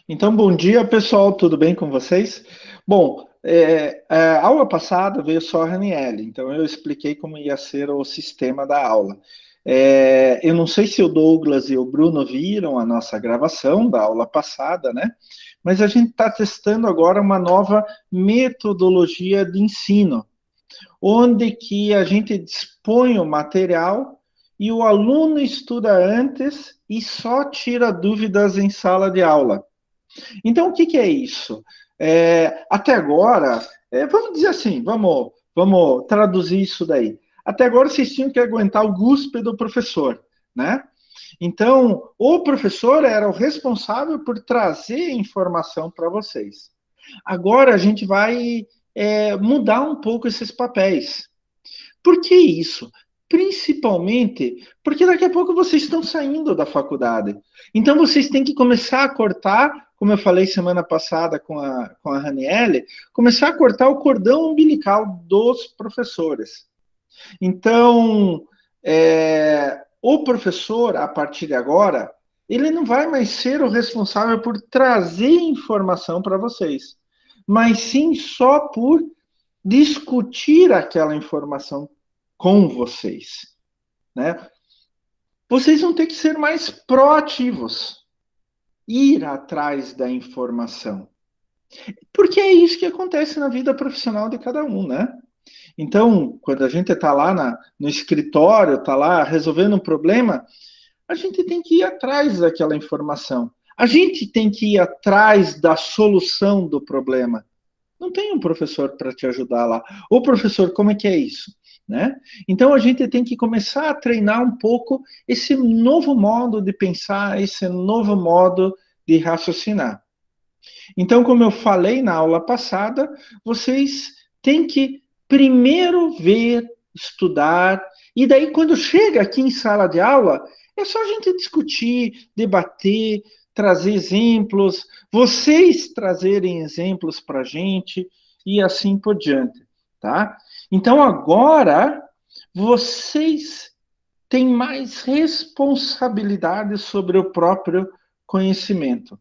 Então, bom dia, pessoal, tudo bem com vocês? Bom, a aula passada veio só a Raniele, então eu expliquei como ia ser o sistema da aula. Eu não sei se o Douglas e o Bruno viram a nossa gravação da aula passada, né? Mas a gente está testando agora uma nova metodologia de ensino, onde que a gente dispõe o material e o aluno estuda antes e só tira dúvidas em sala de aula. Então, o que, que é isso? Até agora, vamos dizer assim, vamos traduzir isso daí. Até agora vocês tinham que aguentar o guspe do professor, né? Então, o professor era o responsável por trazer informação para vocês. Agora a gente vai mudar um pouco esses papéis. Por que isso? Principalmente porque daqui a pouco vocês estão saindo da faculdade. Então vocês têm que começar a cortar, como eu falei semana passada com a Raniele, começar a cortar o cordão umbilical dos professores. Então, o professor, a partir de agora, ele não vai mais ser o responsável por trazer informação para vocês, mas sim só por discutir aquela informação com vocês, né? Vocês vão ter que ser mais proativos, ir atrás da informação, porque é isso que acontece na vida profissional de cada um, né? Então, quando a gente está lá no escritório, está lá resolvendo um problema, a gente tem que ir atrás daquela informação. A gente tem que ir atrás da solução do problema. Não tem um professor para te ajudar lá. Ô, professor, como é que é isso? Né? Então a gente tem que começar a treinar um pouco esse novo modo de pensar, esse novo modo de raciocinar. Então, como eu falei na aula passada, vocês têm que primeiro ver, estudar, e daí, quando chega aqui em sala de aula, é só a gente discutir, debater, trazer exemplos, vocês trazerem exemplos para a gente, e assim por diante, tá? Então, agora, vocês têm mais responsabilidade sobre o próprio conhecimento.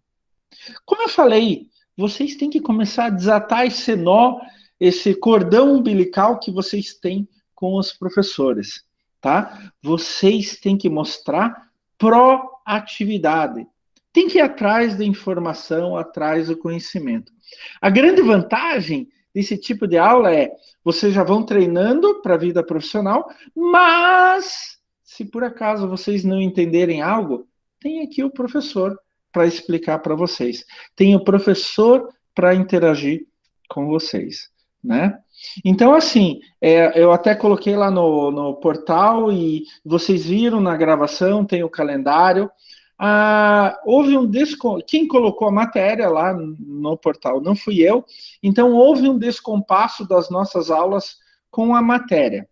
Como eu falei, vocês têm que começar a desatar esse nó, esse cordão umbilical que vocês têm com os professores, tá? Vocês têm que mostrar proatividade. Tem que ir atrás da informação, atrás do conhecimento. A grande vantagem desse tipo de aula é vocês já vão treinando para a vida profissional, mas se por acaso vocês não entenderem algo, tem aqui o professor para explicar para vocês. Tem o professor para interagir com vocês, né? Então, assim, eu até coloquei lá no portal e vocês viram na gravação, tem o calendário. Houve um quem colocou a matéria lá no portal não fui eu, então houve um descompasso das nossas aulas com a matéria.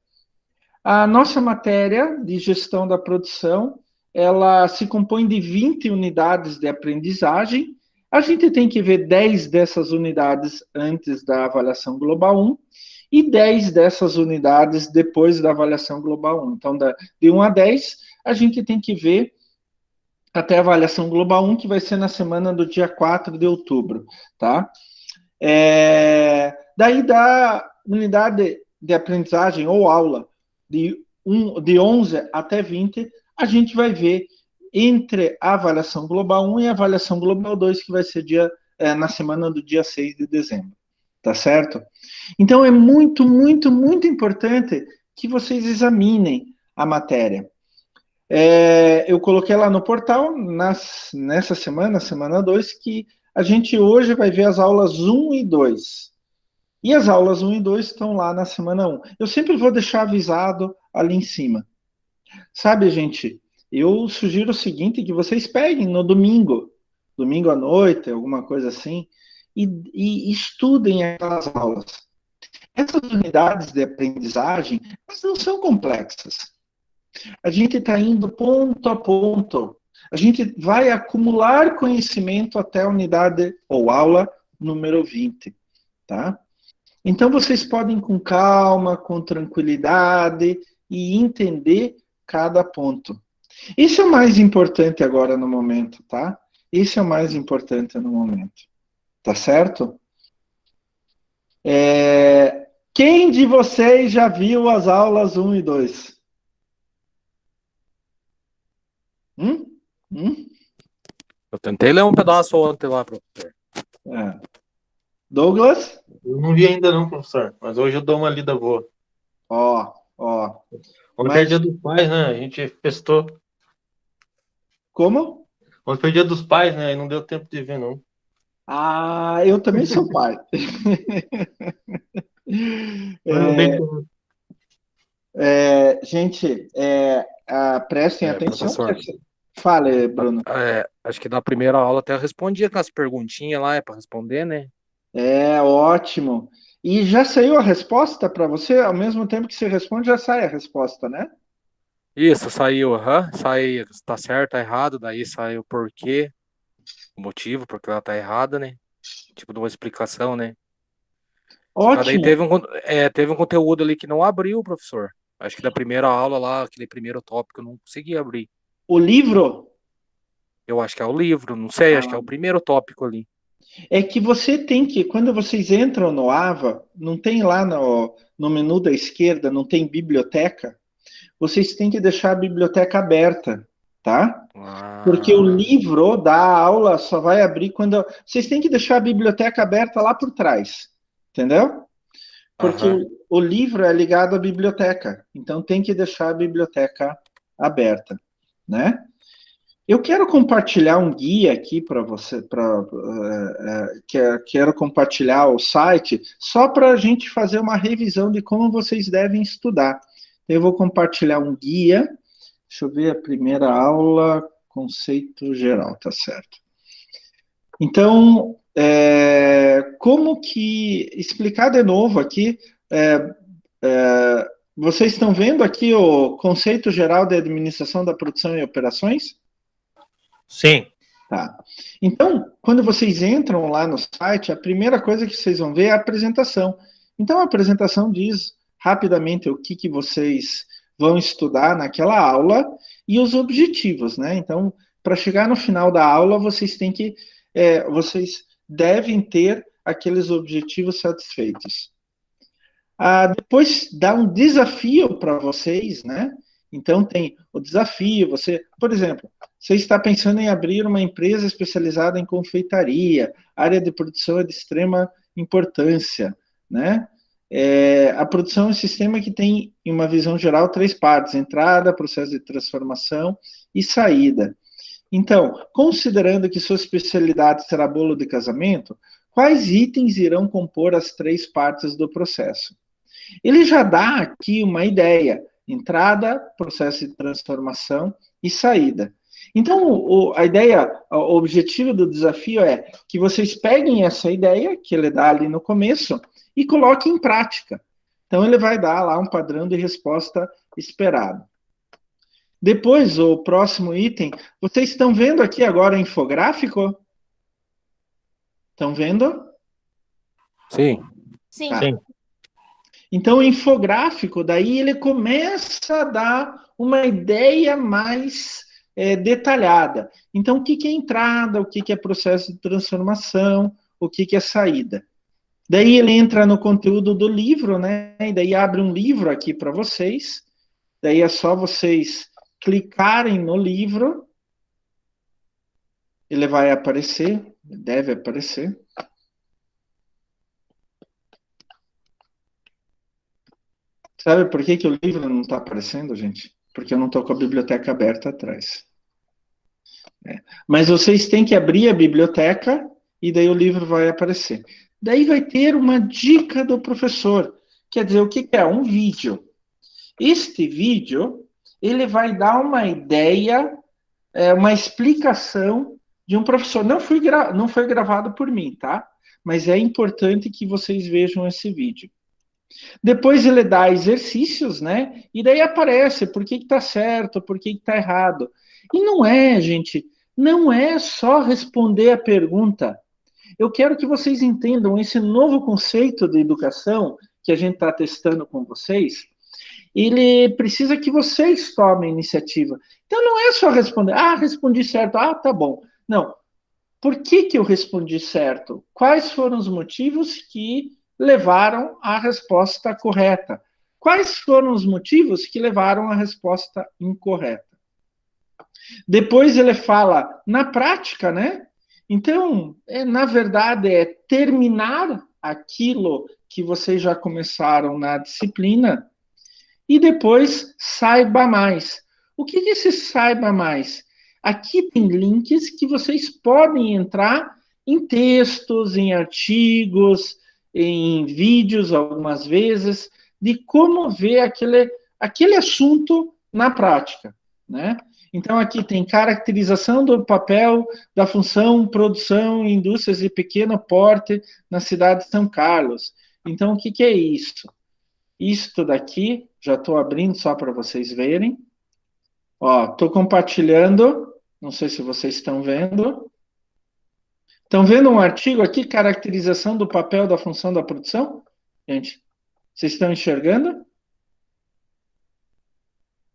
A nossa matéria de gestão da produção, ela se compõe de 20 unidades de aprendizagem. A gente tem que ver 10 dessas unidades antes da avaliação global 1 e 10 dessas unidades depois da avaliação global 1. Então, de 1 a 10, a gente tem que ver até a avaliação global 1, que vai ser na semana do dia 4 de outubro, tá? Daí da unidade de aprendizagem ou aula de 11 até 20, a gente vai ver entre a avaliação global 1 e a avaliação global 2, que vai ser na semana do dia 6 de dezembro. Tá certo? Então é muito, muito, muito importante que vocês examinem a matéria. Eu coloquei lá no portal, nessa semana, semana 2, que a gente hoje vai ver as aulas 1 e 2. E as aulas 1 e 2 estão lá na semana 1. Eu sempre vou deixar avisado ali em cima. Sabe, gente, eu sugiro o seguinte, que vocês peguem no domingo à noite, alguma coisa assim, e estudem aquelas aulas. Essas unidades de aprendizagem, elas não são complexas. A gente está indo ponto a ponto. A gente vai acumular conhecimento até a unidade ou aula número 20, tá? Então vocês podem com calma, com tranquilidade e entender cada ponto. Isso é o mais importante agora no momento, tá? Isso é o mais importante no momento. Tá certo? Quem de vocês já viu as aulas 1 e 2? Hum? Hum? Eu tentei ler um pedaço ontem lá, professor. É. Douglas? Eu não vi ainda não, professor, mas hoje eu dou uma lida boa. Ó, ó. Ontem é Mas dia dos pais, né? A gente festou. como? Ontem foi dia dos pais, né? E não deu tempo de ver, não. Ah, eu também sou pai. Mas não bem Gente, prestem atenção. Professor, Fale, Bruno. acho que na primeira aula até eu respondia com as perguntinhas lá, para responder, né? É ótimo. E já saiu a resposta para você? Ao mesmo tempo que você responde, já sai a resposta, né? Isso, saiu, saiu, tá certo, tá errado, daí saiu o porquê, o motivo, porque ela tá errada, né? Tipo, de uma explicação, né? Só daí Ótimo. teve um conteúdo ali que não abriu, professor. Acho que da primeira aula lá, aquele primeiro tópico, eu não consegui abrir. O livro Eu acho que é o livro, não sei, acho que é ah, o primeiro tópico ali. é que você tem que, quando vocês entram no AVA, não tem lá no menu da esquerda, não tem biblioteca, vocês têm que deixar a biblioteca aberta, tá? Porque o Ah, livro da aula só vai abrir quando. Vocês têm que deixar a biblioteca aberta lá por trás, entendeu? Porque aham. o livro é ligado à biblioteca, então tem que deixar a biblioteca aberta, né? Eu quero compartilhar um guia aqui para você, quero compartilhar o site só para a gente fazer uma revisão de como vocês devem estudar. Eu vou compartilhar um guia. Deixa eu ver a primeira aula, conceito geral, tá certo. Então, como que explicar de novo aqui? é, Vocês estão vendo aqui o conceito geral de administração da produção e operações? Sim. Tá. Então, quando vocês entram lá no site, a primeira coisa que vocês vão ver é a apresentação. Então, a apresentação diz rapidamente o que vocês vão estudar naquela aula e os objetivos, né? Então, para chegar no final da aula, vocês devem ter aqueles objetivos satisfeitos. Depois dá um desafio para vocês, né? Então tem o desafio, por exemplo, você está pensando em abrir uma empresa especializada em confeitaria, área de produção é de extrema importância, né? A produção é um sistema que tem, em uma visão geral, 3 partes: entrada, processo de transformação e saída. Então, considerando que sua especialidade será bolo de casamento, quais itens irão compor as 3 partes do processo? Ele já dá aqui uma ideia: entrada, processo de transformação e saída. Então, o objetivo do desafio é que vocês peguem essa ideia que ele dá ali no começo e coloquem em prática. Então, ele vai dar lá um padrão de resposta esperado. Depois, o próximo item, vocês estão vendo aqui agora o infográfico? Estão vendo? Sim. Sim. Tá. Sim. Então, o infográfico, daí ele começa a dar uma ideia mais detalhada. Então, o que é entrada, o que é processo de transformação, o que é saída. Daí ele entra no conteúdo do livro, né? E daí abre um livro aqui para vocês. Daí é só vocês clicarem no livro. Ele vai aparecer, deve aparecer. Sabe por que o livro não está aparecendo, gente? Porque eu não estou com a biblioteca aberta atrás. Mas vocês têm que abrir a biblioteca e daí o livro vai aparecer. Daí vai ter uma dica do professor. Quer dizer, o que é? Um vídeo. Este vídeo, ele vai dar uma ideia, uma explicação de um professor. Não foi gravado por mim, tá? Mas é importante que vocês vejam esse vídeo. Depois ele dá exercícios, né? E daí aparece por que está certo, por que está errado. E não é, gente, não é só responder a pergunta. Eu quero que vocês entendam esse novo conceito de educação que a gente está testando com vocês. Ele precisa que vocês tomem iniciativa. Então não é só responder, respondi certo, tá bom. Não. Por que eu respondi certo? Quais foram os motivos que levaram à resposta correta? Quais foram os motivos que levaram à resposta incorreta? Depois ele fala na prática, né? Então, na verdade, é terminar aquilo que vocês já começaram na disciplina e depois saiba mais. O que é esse saiba mais? Aqui tem links que vocês podem entrar em textos, em artigos, em vídeos algumas vezes, de como ver aquele assunto na prática, né? Então, aqui tem caracterização do papel da função produção em indústrias de pequeno porte na cidade de São Carlos. Então, o que é isso? Isto daqui, já estou abrindo só para vocês verem. Ó, estou compartilhando, não sei se vocês estão vendo. Estão vendo um artigo aqui, caracterização do papel da função da produção? Gente, vocês estão enxergando?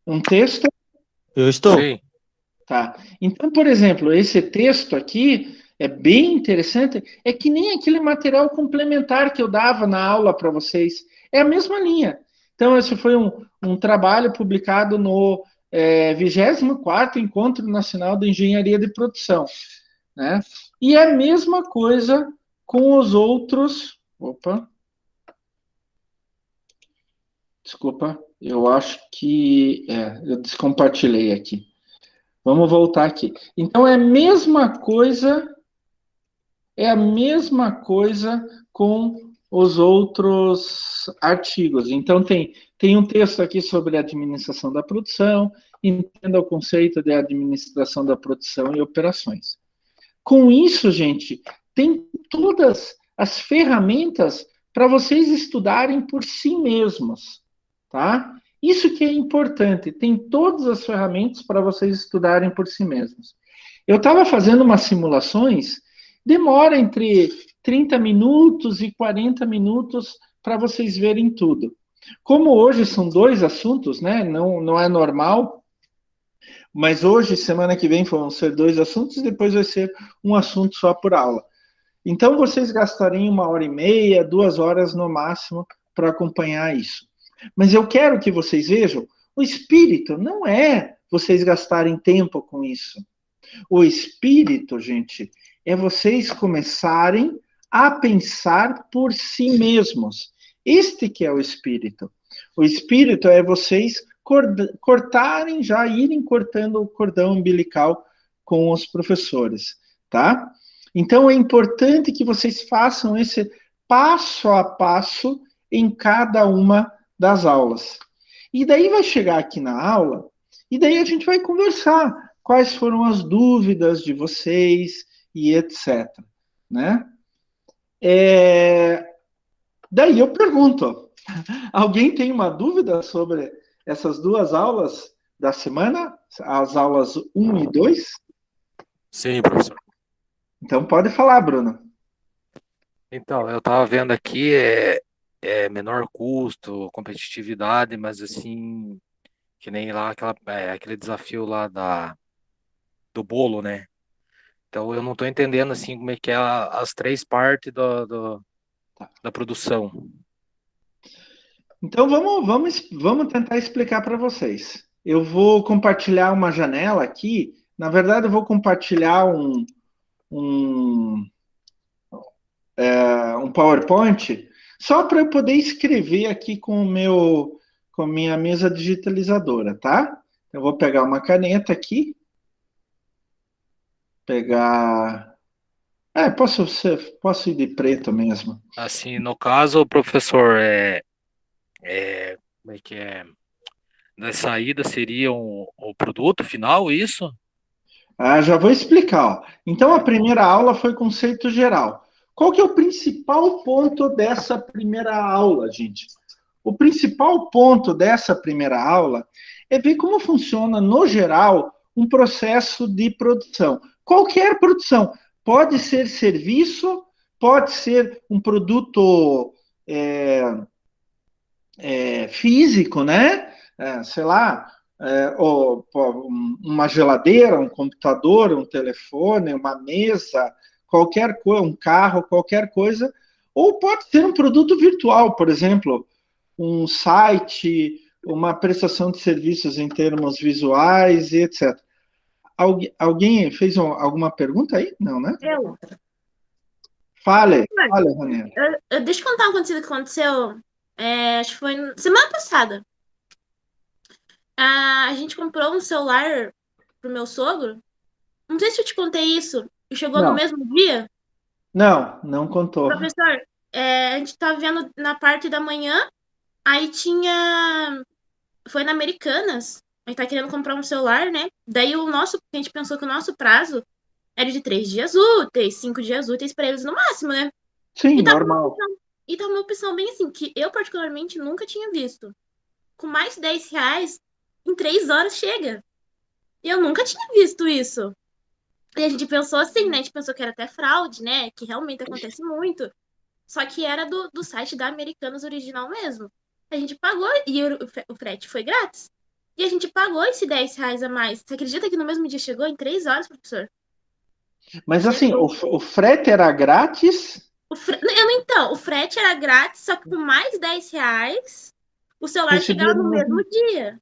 Um texto? Eu estou. Sim. Tá. Então, por exemplo, esse texto aqui é bem interessante, é que nem aquele material complementar que eu dava na aula para vocês. É a mesma linha. Então, esse foi um trabalho publicado no 24º Encontro Nacional de Engenharia de Produção, né? E é a mesma coisa com os outros... Opa! Desculpa, eu acho que... eu descompartilhei aqui. Vamos voltar aqui. Então, é a mesma coisa com os outros artigos. Então, tem um texto aqui sobre a administração da produção, entenda o conceito de administração da produção e operações. Com isso, gente, tem todas as ferramentas para vocês estudarem por si mesmos, tá? Isso que é importante, tem todas as ferramentas para vocês estudarem por si mesmos. Eu estava fazendo umas simulações, demora entre 30 minutos e 40 minutos para vocês verem tudo. Como hoje são 2 assuntos, né? Não é normal, mas hoje, semana que vem, vão ser 2 assuntos e depois vai ser um assunto só por aula. Então, vocês gastariam 1h30, 2 horas no máximo para acompanhar isso. Mas eu quero que vocês vejam, o espírito não é vocês gastarem tempo com isso. O espírito, gente, é vocês começarem a pensar por si mesmos. Este que é o espírito. O espírito é vocês cortarem, já irem cortando o cordão umbilical com os professores, tá? Então, é importante que vocês façam esse passo a passo em cada uma das aulas. E daí vai chegar aqui na aula, e daí a gente vai conversar quais foram as dúvidas de vocês e etc. Né? Daí eu pergunto, alguém tem uma dúvida sobre essas 2 aulas da semana? As aulas 1 e 2? Sim, professor. Então pode falar, Bruno. Então, eu estava vendo aqui, menor custo, competitividade, mas assim, que nem lá aquele desafio lá do bolo, né? Então eu não estou entendendo assim como é que é as 3 partes da produção. Então vamos tentar explicar para vocês. Eu vou compartilhar uma janela aqui. Na verdade, eu vou compartilhar um PowerPoint só para eu poder escrever aqui com a minha mesa digitalizadora, tá? Eu vou pegar uma caneta aqui, posso ir de preto mesmo. Assim, no caso, professor, como é que é? Na saída seria o produto final, isso? Já vou explicar. Ó. Então, a primeira aula foi conceito geral. Qual que é o principal ponto dessa primeira aula, gente? O principal ponto dessa primeira aula é ver como funciona, no geral, um processo de produção. Qualquer produção. Pode ser serviço, pode ser um produto físico, né? Sei lá, uma geladeira, um computador, um telefone, uma mesa, qualquer coisa, um carro, qualquer coisa, ou pode ser um produto virtual, por exemplo, um site, uma prestação de serviços em termos visuais e etc. Alguém fez alguma pergunta aí? Não, né? Eu. Fale, Ranieri. Deixa eu contar uma coisa que aconteceu. Acho que foi semana passada. A gente comprou um celular pro meu sogro. Não sei se eu te contei isso. E chegou no Não. mesmo dia. Não contou. Professor, a gente tava vendo na parte da manhã. Aí tinha. Foi na Americanas. A gente tá querendo comprar um celular, né? Daí a gente pensou que o nosso prazo era de 3 dias úteis, 5 dias úteis pra eles no máximo, né? Sim, E tava normal. uma opção bem assim, que eu particularmente nunca tinha visto. Com mais de 10 reais, em 3 horas chega. E eu nunca tinha visto isso. E a gente pensou assim, né? A gente pensou que era até fraude, né? Que realmente acontece muito. Só que era do site da Americanas original mesmo. A gente pagou e o frete foi grátis. E a gente pagou esse 10 reais a mais. Você acredita que no mesmo dia chegou em 3 horas, professor? Mas assim, o frete era grátis? Então, o frete era grátis, só que com mais 10 reais, o celular Recebia chegava no no mesmo mesmo. dia.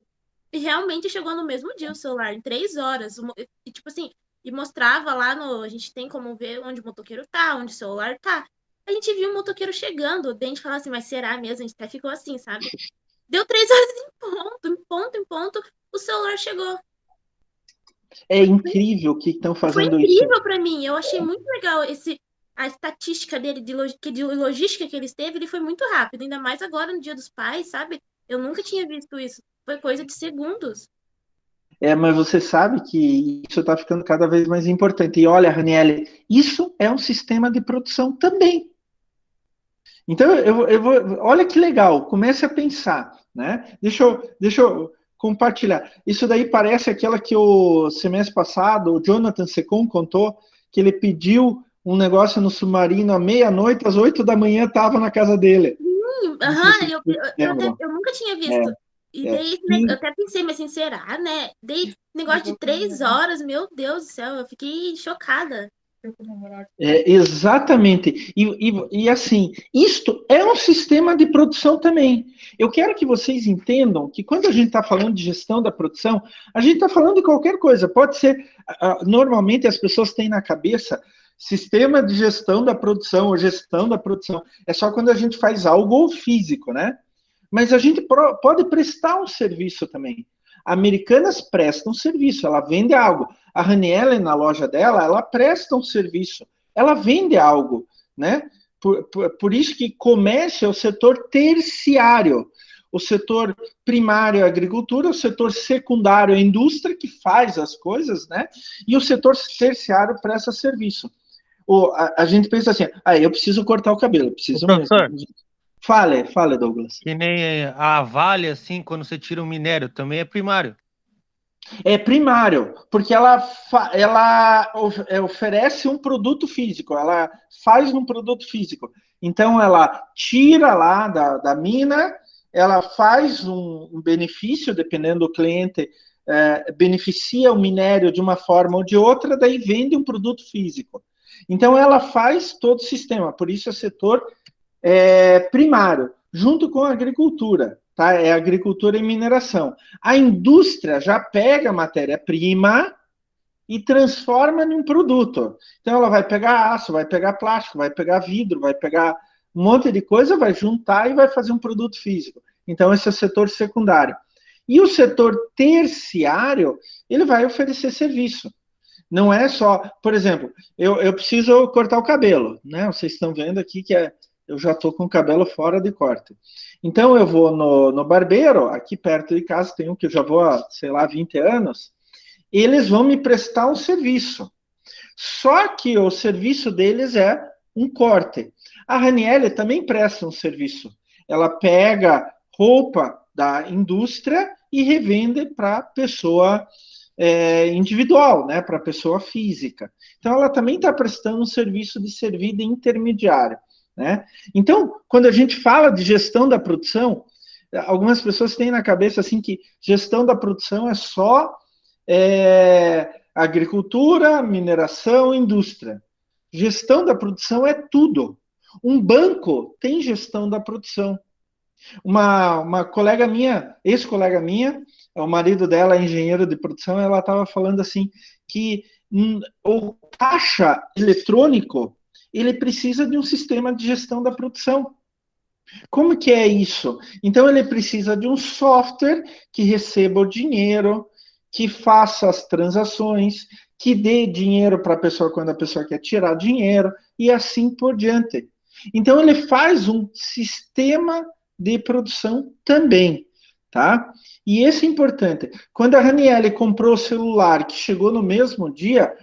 E realmente chegou no mesmo dia o celular, em 3 horas. E tipo assim, e mostrava lá no. A gente tem como ver onde o motoqueiro tá, onde o celular tá. A gente viu o motoqueiro chegando, daí a gente falava assim, mas será mesmo? A gente até ficou assim, sabe? Deu 3 horas em ponto, o celular chegou. É incrível o que estão Foi fazendo isso. incrível pra mim. Eu achei muito legal a estatística dele de logística que ele teve, ele foi muito rápido, ainda mais agora no Dia dos Pais, sabe? Eu nunca tinha visto isso. Foi coisa de segundos. Mas você sabe que isso está ficando cada vez mais importante. E olha, Raniele, isso é um sistema de produção também. Então, eu vou. Olha que legal, comece a pensar, né? Deixa eu compartilhar. Isso daí parece aquela que o semestre passado, o Jonathan Secon contou, que ele pediu um negócio no submarino à meia-noite, às 8 da manhã estava na casa dele. Não sei se vocês lembram. Eu nunca tinha visto. E daí, eu até pensei, mas assim, será, né? Daí, negócio de 3 horas, meu Deus do céu, eu fiquei chocada. Exatamente. E assim, isto é um sistema de produção também. Eu quero que vocês entendam que quando a gente está falando de gestão da produção, a gente está falando de qualquer coisa. Pode ser, normalmente as pessoas têm na cabeça sistema de gestão da produção ou gestão da produção. É só quando a gente faz algo físico, né? Mas a gente pode prestar um serviço também. A Americanas presta um serviço, ela vende algo. A Raniele, na loja dela, ela presta um serviço, ela vende algo, né? Por isso que comércio é o setor terciário. O setor primário é a agricultura, o setor secundário é a indústria, que faz as coisas, né? E o setor terciário presta serviço. A gente pensa assim, eu preciso cortar o cabelo, preciso mesmo. Professor, Fale, Douglas. que nem a Vale, assim, quando você tira o minério, também é primário. É primário, porque ela oferece um produto físico, ela faz um produto físico. Então, ela tira lá da mina, ela faz um benefício, dependendo do cliente, beneficia o minério de uma forma ou de outra, daí vende um produto físico. Então, ela faz todo o sistema, por isso é setor primário, junto com a agricultura. Tá? É agricultura e mineração. A indústria já pega a matéria-prima e transforma em um produto. Então, ela vai pegar aço, vai pegar plástico, vai pegar vidro, vai pegar um monte de coisa, vai juntar e vai fazer um produto físico. Então, esse é o setor secundário. E o setor terciário, ele vai oferecer serviço. Não é só, por exemplo, eu preciso cortar o cabelo, né? Vocês estão vendo aqui que eu já estou com o cabelo fora de corte. Então, eu vou no barbeiro, aqui perto de casa tem um que eu já vou há, sei lá, 20 anos, eles vão me prestar um serviço. Só que o serviço deles é um corte. A Raniele também presta um serviço. Ela pega roupa da indústria e revende para pessoa individual, né, para pessoa física. Então, ela também está prestando um serviço de servir de intermediário. Né? Então, quando a gente fala de gestão da produção, algumas pessoas têm na cabeça assim que gestão da produção é só agricultura, mineração, indústria. Gestão da produção é tudo. Um banco tem gestão da produção. Uma colega minha, ex-colega minha, o marido dela é engenheiro de produção, ela estava falando assim que o caixa eletrônico ele precisa de um sistema de gestão da produção. Como que é isso? Então ele precisa de um software que receba o dinheiro, que faça as transações, que dê dinheiro para a pessoa quando a pessoa quer tirar dinheiro e assim por diante. Então ele faz um sistema de produção também, tá? E esse é importante. Quando a Raniele comprou o celular, que chegou no mesmo dia,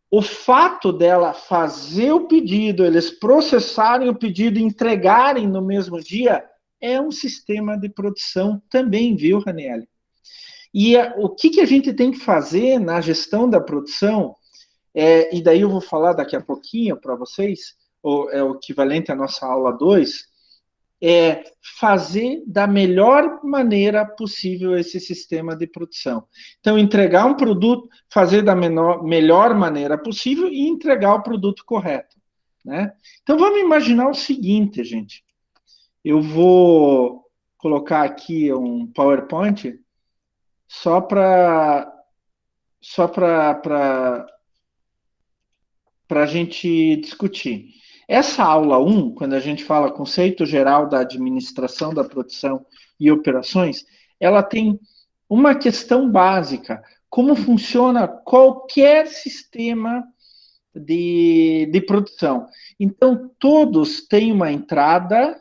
o fato dela fazer o pedido, eles processarem o pedido e entregarem no mesmo dia, é um sistema de produção também, viu, Raniele? E o que a gente tem que fazer na gestão da produção, e daí eu vou falar daqui a pouquinho para vocês, é o equivalente à nossa aula 2, é fazer da melhor maneira possível esse sistema de produção. Então, entregar um produto, fazer da melhor maneira possível e entregar o produto correto, né? Então, vamos imaginar o seguinte, gente. Eu vou colocar aqui um PowerPoint só para a gente discutir. Essa aula 1, quando a gente fala conceito geral da administração da produção e operações, ela tem uma questão básica: como funciona qualquer sistema de produção. Então, todos têm uma entrada,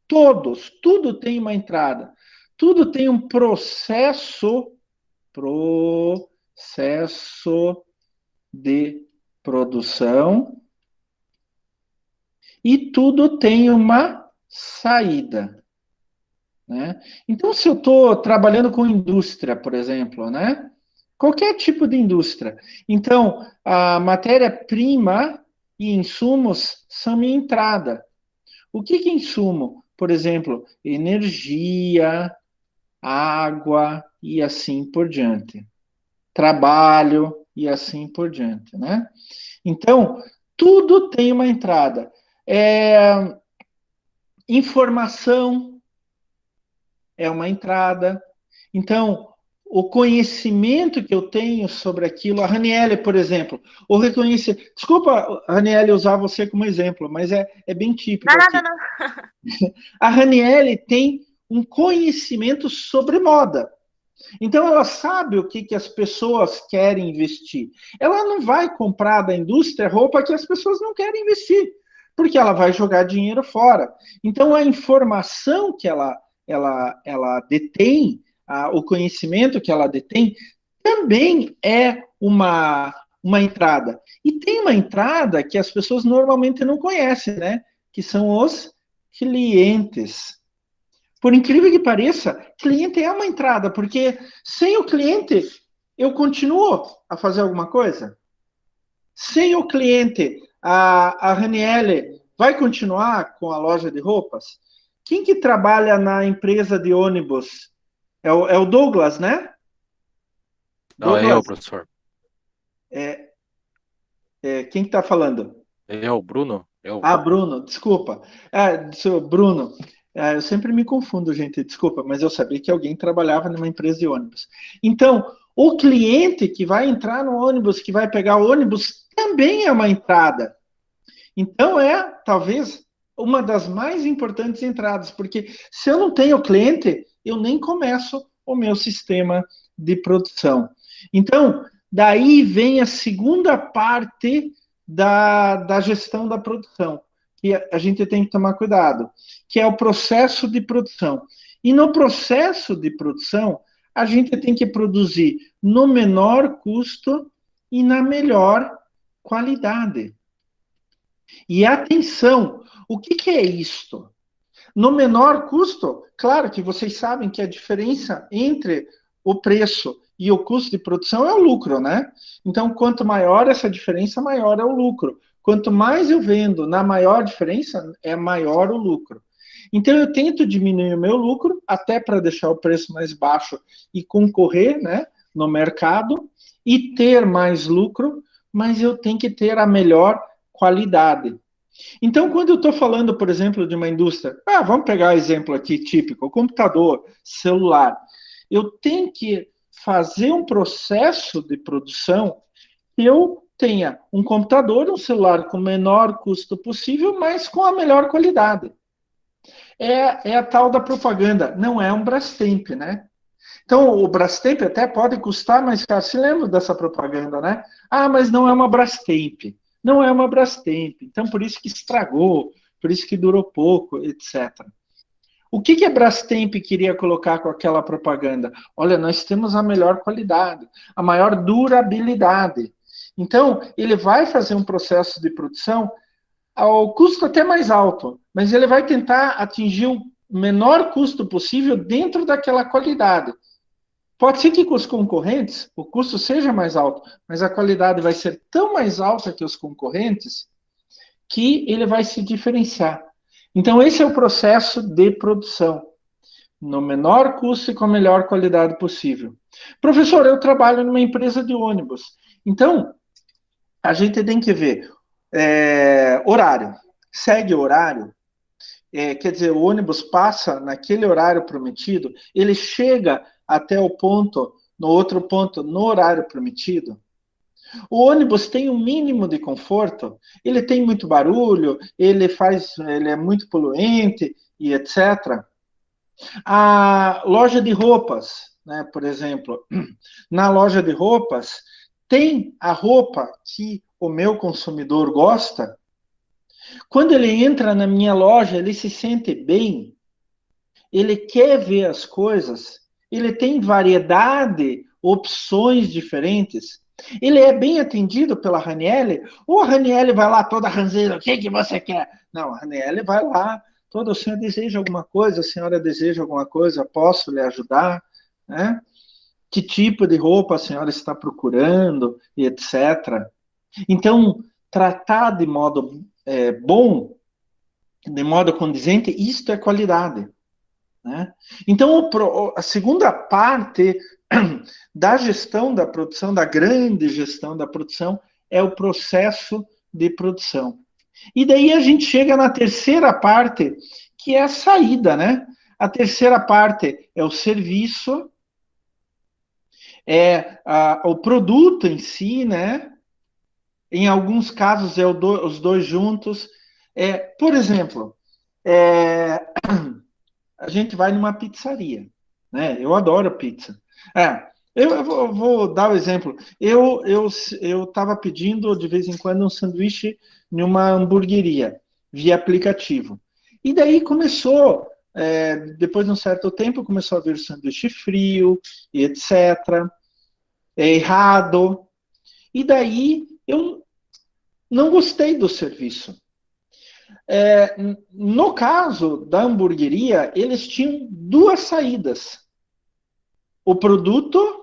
tudo tem uma entrada, tudo tem um processo de produção, e tudo tem uma saída, né? Então, se eu estou trabalhando com indústria, por exemplo, né? Qualquer tipo de indústria. Então, a matéria-prima e insumos são minha entrada. O que é insumo? Por exemplo, energia, água e assim por diante. Trabalho e assim por diante, né? Então, tudo tem uma entrada. Informação é uma entrada. Então, o conhecimento que eu tenho sobre aquilo, a Raniele, por exemplo, o reconhecer. Desculpa, Raniele, usar você como exemplo, mas é bem típico. Não, aqui. não. A Raniele tem um conhecimento sobre moda. Então, ela sabe o que as pessoas querem investir. Ela não vai comprar da indústria roupa que as pessoas não querem investir, porque ela vai jogar dinheiro fora. Então, a informação que ela detém, o conhecimento que ela detém, também é uma entrada. E tem uma entrada que as pessoas normalmente não conhecem, né? Que são os clientes. Por incrível que pareça, cliente é uma entrada, porque sem o cliente, eu continuo a fazer alguma coisa? Sem o cliente, a Raniele vai continuar com a loja de roupas? Quem que trabalha na empresa de ônibus? É o Douglas, né? Não, Douglas, é eu, professor. Quem que está falando? É o Bruno? Bruno, desculpa. Bruno, eu sempre me confundo, gente, desculpa, mas eu sabia que alguém trabalhava numa empresa de ônibus. Então, o cliente que vai entrar no ônibus, que vai pegar o ônibus, também é uma entrada. Então, talvez uma das mais importantes entradas, porque se eu não tenho cliente, eu nem começo o meu sistema de produção. Então, daí vem a segunda parte da gestão da produção, que a gente tem que tomar cuidado, que é o processo de produção. E no processo de produção, a gente tem que produzir no menor custo e na melhor qualidade. E atenção, o que é isto? No menor custo, claro que vocês sabem que a diferença entre o preço e o custo de produção é o lucro, né? Então, quanto maior essa diferença, maior é o lucro. Quanto mais eu vendo na maior diferença, é maior o lucro. Então, eu tento diminuir o meu lucro, até para deixar o preço mais baixo e concorrer, né, no mercado, e ter mais lucro, mas eu tenho que ter a melhor qualidade. Então, quando eu estou falando, por exemplo, de uma indústria, vamos pegar o exemplo aqui típico, computador, celular, eu tenho que fazer um processo de produção que eu tenha um computador, um celular com o menor custo possível, mas com a melhor qualidade. É a tal da propaganda, não é um Brastemp, né? Então, o Brastemp até pode custar mais caro. Se lembra dessa propaganda, né? Mas não é uma Brastemp. Não é uma Brastemp. Então, por isso que estragou, por isso que durou pouco, etc. O que a Brastemp queria colocar com aquela propaganda? Olha, nós temos a melhor qualidade, a maior durabilidade. Então, ele vai fazer um processo de produção ao custo até mais alto, mas ele vai tentar atingir o menor custo possível dentro daquela qualidade. Pode ser que com os concorrentes o custo seja mais alto, mas a qualidade vai ser tão mais alta que os concorrentes que ele vai se diferenciar. Então, esse é o processo de produção, no menor custo e com a melhor qualidade possível. Professor, eu trabalho numa empresa de ônibus. Então, a gente tem que ver horário. Segue horário, quer dizer, o ônibus passa naquele horário prometido, ele chega até o ponto, no outro ponto, no horário prometido. O ônibus tem um mínimo de conforto, ele tem muito barulho, ele é muito poluente e etc. A loja de roupas, né, por exemplo, na loja de roupas, tem a roupa que o meu consumidor gosta. Quando ele entra na minha loja, ele se sente bem, ele quer ver as coisas, ele tem variedade, opções diferentes. Ele é bem atendido pela Raniele, ou a Raniele vai lá toda ranzeira, o que você quer? Não, a Raniele vai lá, toda, o senhor deseja alguma coisa, a senhora deseja alguma coisa, posso lhe ajudar? Né? Que tipo de roupa a senhora está procurando, e etc. Então, tratar de modo bom, de modo condizente, isto é qualidade. Né? Então, a segunda parte da gestão da produção, da grande gestão da produção, é o processo de produção. E daí a gente chega na terceira parte, que é a saída, né? A terceira parte é o serviço, o produto em si, né? Em alguns casos é os dois juntos. Por exemplo, a gente vai numa pizzaria, né? Eu adoro pizza. Eu vou dar o exemplo. Eu estava pedindo de vez em quando um sanduíche em uma hamburgueria via aplicativo. E daí começou, depois de um certo tempo, começou a vir sanduíche frio e etc. Errado. E daí eu não gostei do serviço. No caso da hamburgueria, eles tinham duas saídas: o produto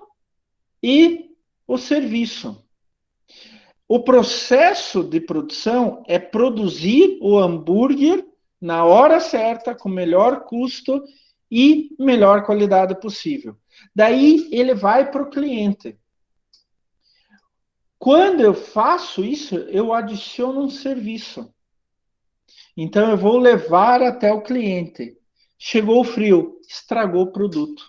e o serviço. O processo de produção é produzir o hambúrguer na hora certa, com o melhor custo e melhor qualidade possível. Daí ele vai para o cliente. Quando eu faço isso, eu adiciono um serviço. Então, eu vou levar até o cliente. Chegou o frio, estragou o produto.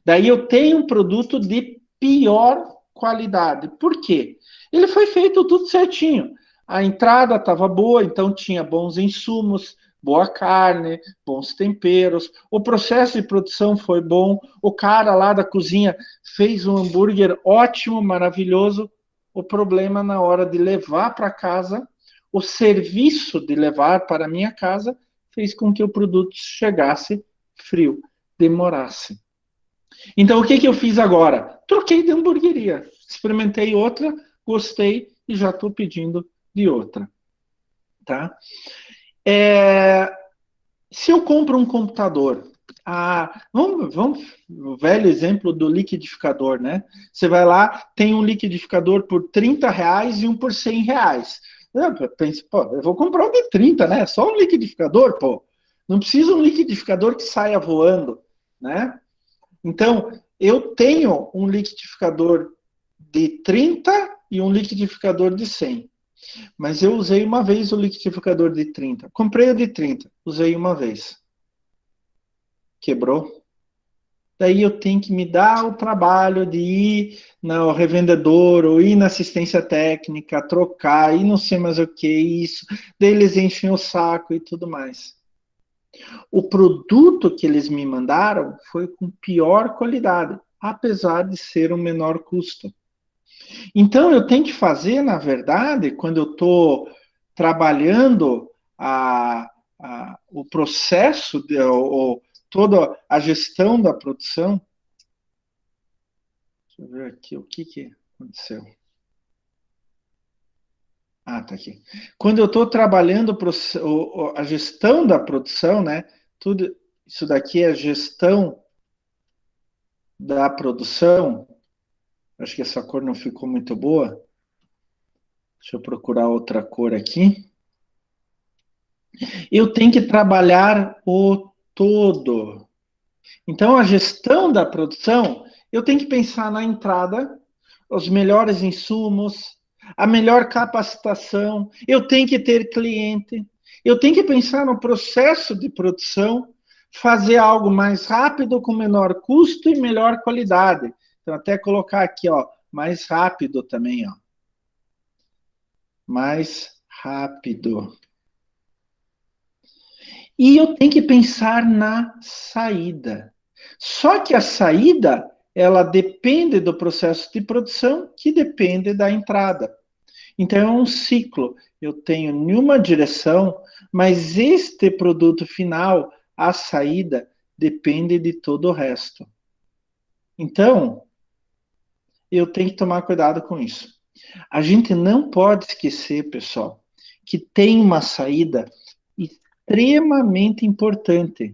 Daí eu tenho um produto de pior qualidade. Por quê? Ele foi feito tudo certinho. A entrada estava boa, então tinha bons insumos, boa carne, bons temperos. O processo de produção foi bom. O cara lá da cozinha fez um hambúrguer ótimo, maravilhoso. O problema na hora de levar para casa, o serviço de levar para a minha casa fez com que o produto chegasse frio, demorasse. Então, o que eu fiz agora? Troquei de hamburgueria. Experimentei outra, gostei e já estou pedindo de outra. Tá? Se eu compro um computador, vamos o velho exemplo do liquidificador, né? Você vai lá, tem um liquidificador por R$30 e um por R$100. Eu penso, eu vou comprar um de 30, né? Só um liquidificador, pô. Não precisa um liquidificador que saia voando, né? Então, eu tenho um liquidificador de 30 e um liquidificador de 100. Mas eu usei uma vez o liquidificador de 30. Comprei o de 30, usei uma vez. Quebrou. Daí eu tenho que me dar o trabalho de ir no revendedor ou ir na assistência técnica, trocar, e não sei mais o que, isso. Daí eles enchem o saco e tudo mais. O produto que eles me mandaram foi com pior qualidade, apesar de ser um menor custo. Então, eu tenho que fazer, na verdade, quando eu estou trabalhando o processo, toda a gestão da produção. Deixa eu ver aqui o que aconteceu. Ah, tá aqui. Quando eu estou trabalhando a gestão da produção, né? Tudo isso daqui é gestão da produção. Acho que essa cor não ficou muito boa. Deixa eu procurar outra cor aqui. Eu tenho que trabalhar o todo. Então, a gestão da produção, eu tenho que pensar na entrada, os melhores insumos, a melhor capacitação, eu tenho que ter cliente, eu tenho que pensar no processo de produção, fazer algo mais rápido, com menor custo e melhor qualidade. Então, até colocar aqui, ó, mais rápido também, ó. Mais rápido. E eu tenho que pensar na saída. Só que a saída, ela depende do processo de produção, que depende da entrada. Então, é um ciclo. Eu tenho em uma direção, mas este produto final, a saída, depende de todo o resto. Então, eu tenho que tomar cuidado com isso. A gente não pode esquecer, pessoal, que tem uma saída extremamente importante,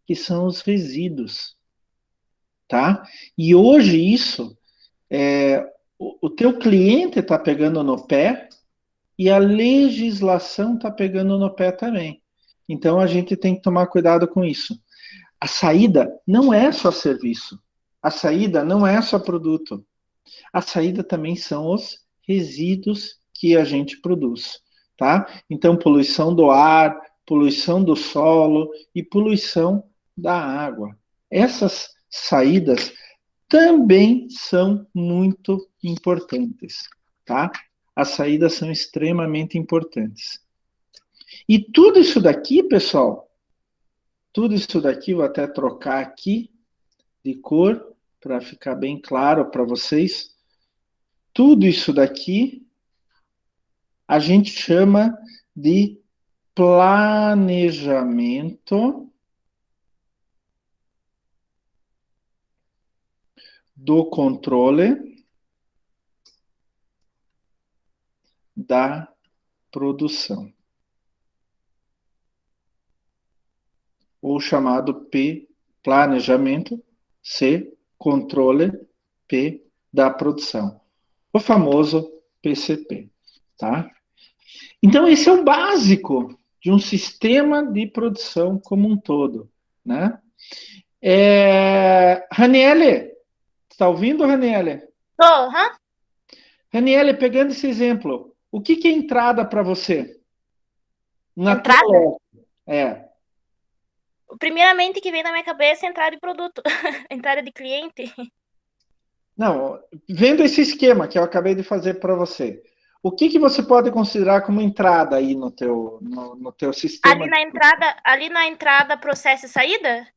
que são os resíduos, tá? E hoje isso, o teu cliente está pegando no pé e a legislação está pegando no pé também. Então a gente tem que tomar cuidado com isso. A saída não é só serviço, a saída não é só produto, a saída também são os resíduos que a gente produz, tá? Então poluição do ar, poluição do solo e poluição da água. Essas saídas também são muito importantes, tá? As saídas são extremamente importantes. E tudo isso daqui, pessoal, tudo isso daqui, vou até trocar aqui de cor para ficar bem claro para vocês. Tudo isso daqui a gente chama de planejamento do controle da produção, ou chamado P, planejamento, C, controle, P, da produção, o famoso PCP, tá? Então, esse é o básico de um sistema de produção como um todo, né? Raniele, está ouvindo, Raniele? Tô, hã? Raniele, pegando esse exemplo, o que é entrada para você? Na tua Entrada? loja? Primeiramente que vem na minha cabeça é entrada de produto, entrada de cliente. Não, vendo esse esquema que eu acabei de fazer para você, o que você pode considerar como entrada aí no teu sistema? Ali na entrada, processo e saída?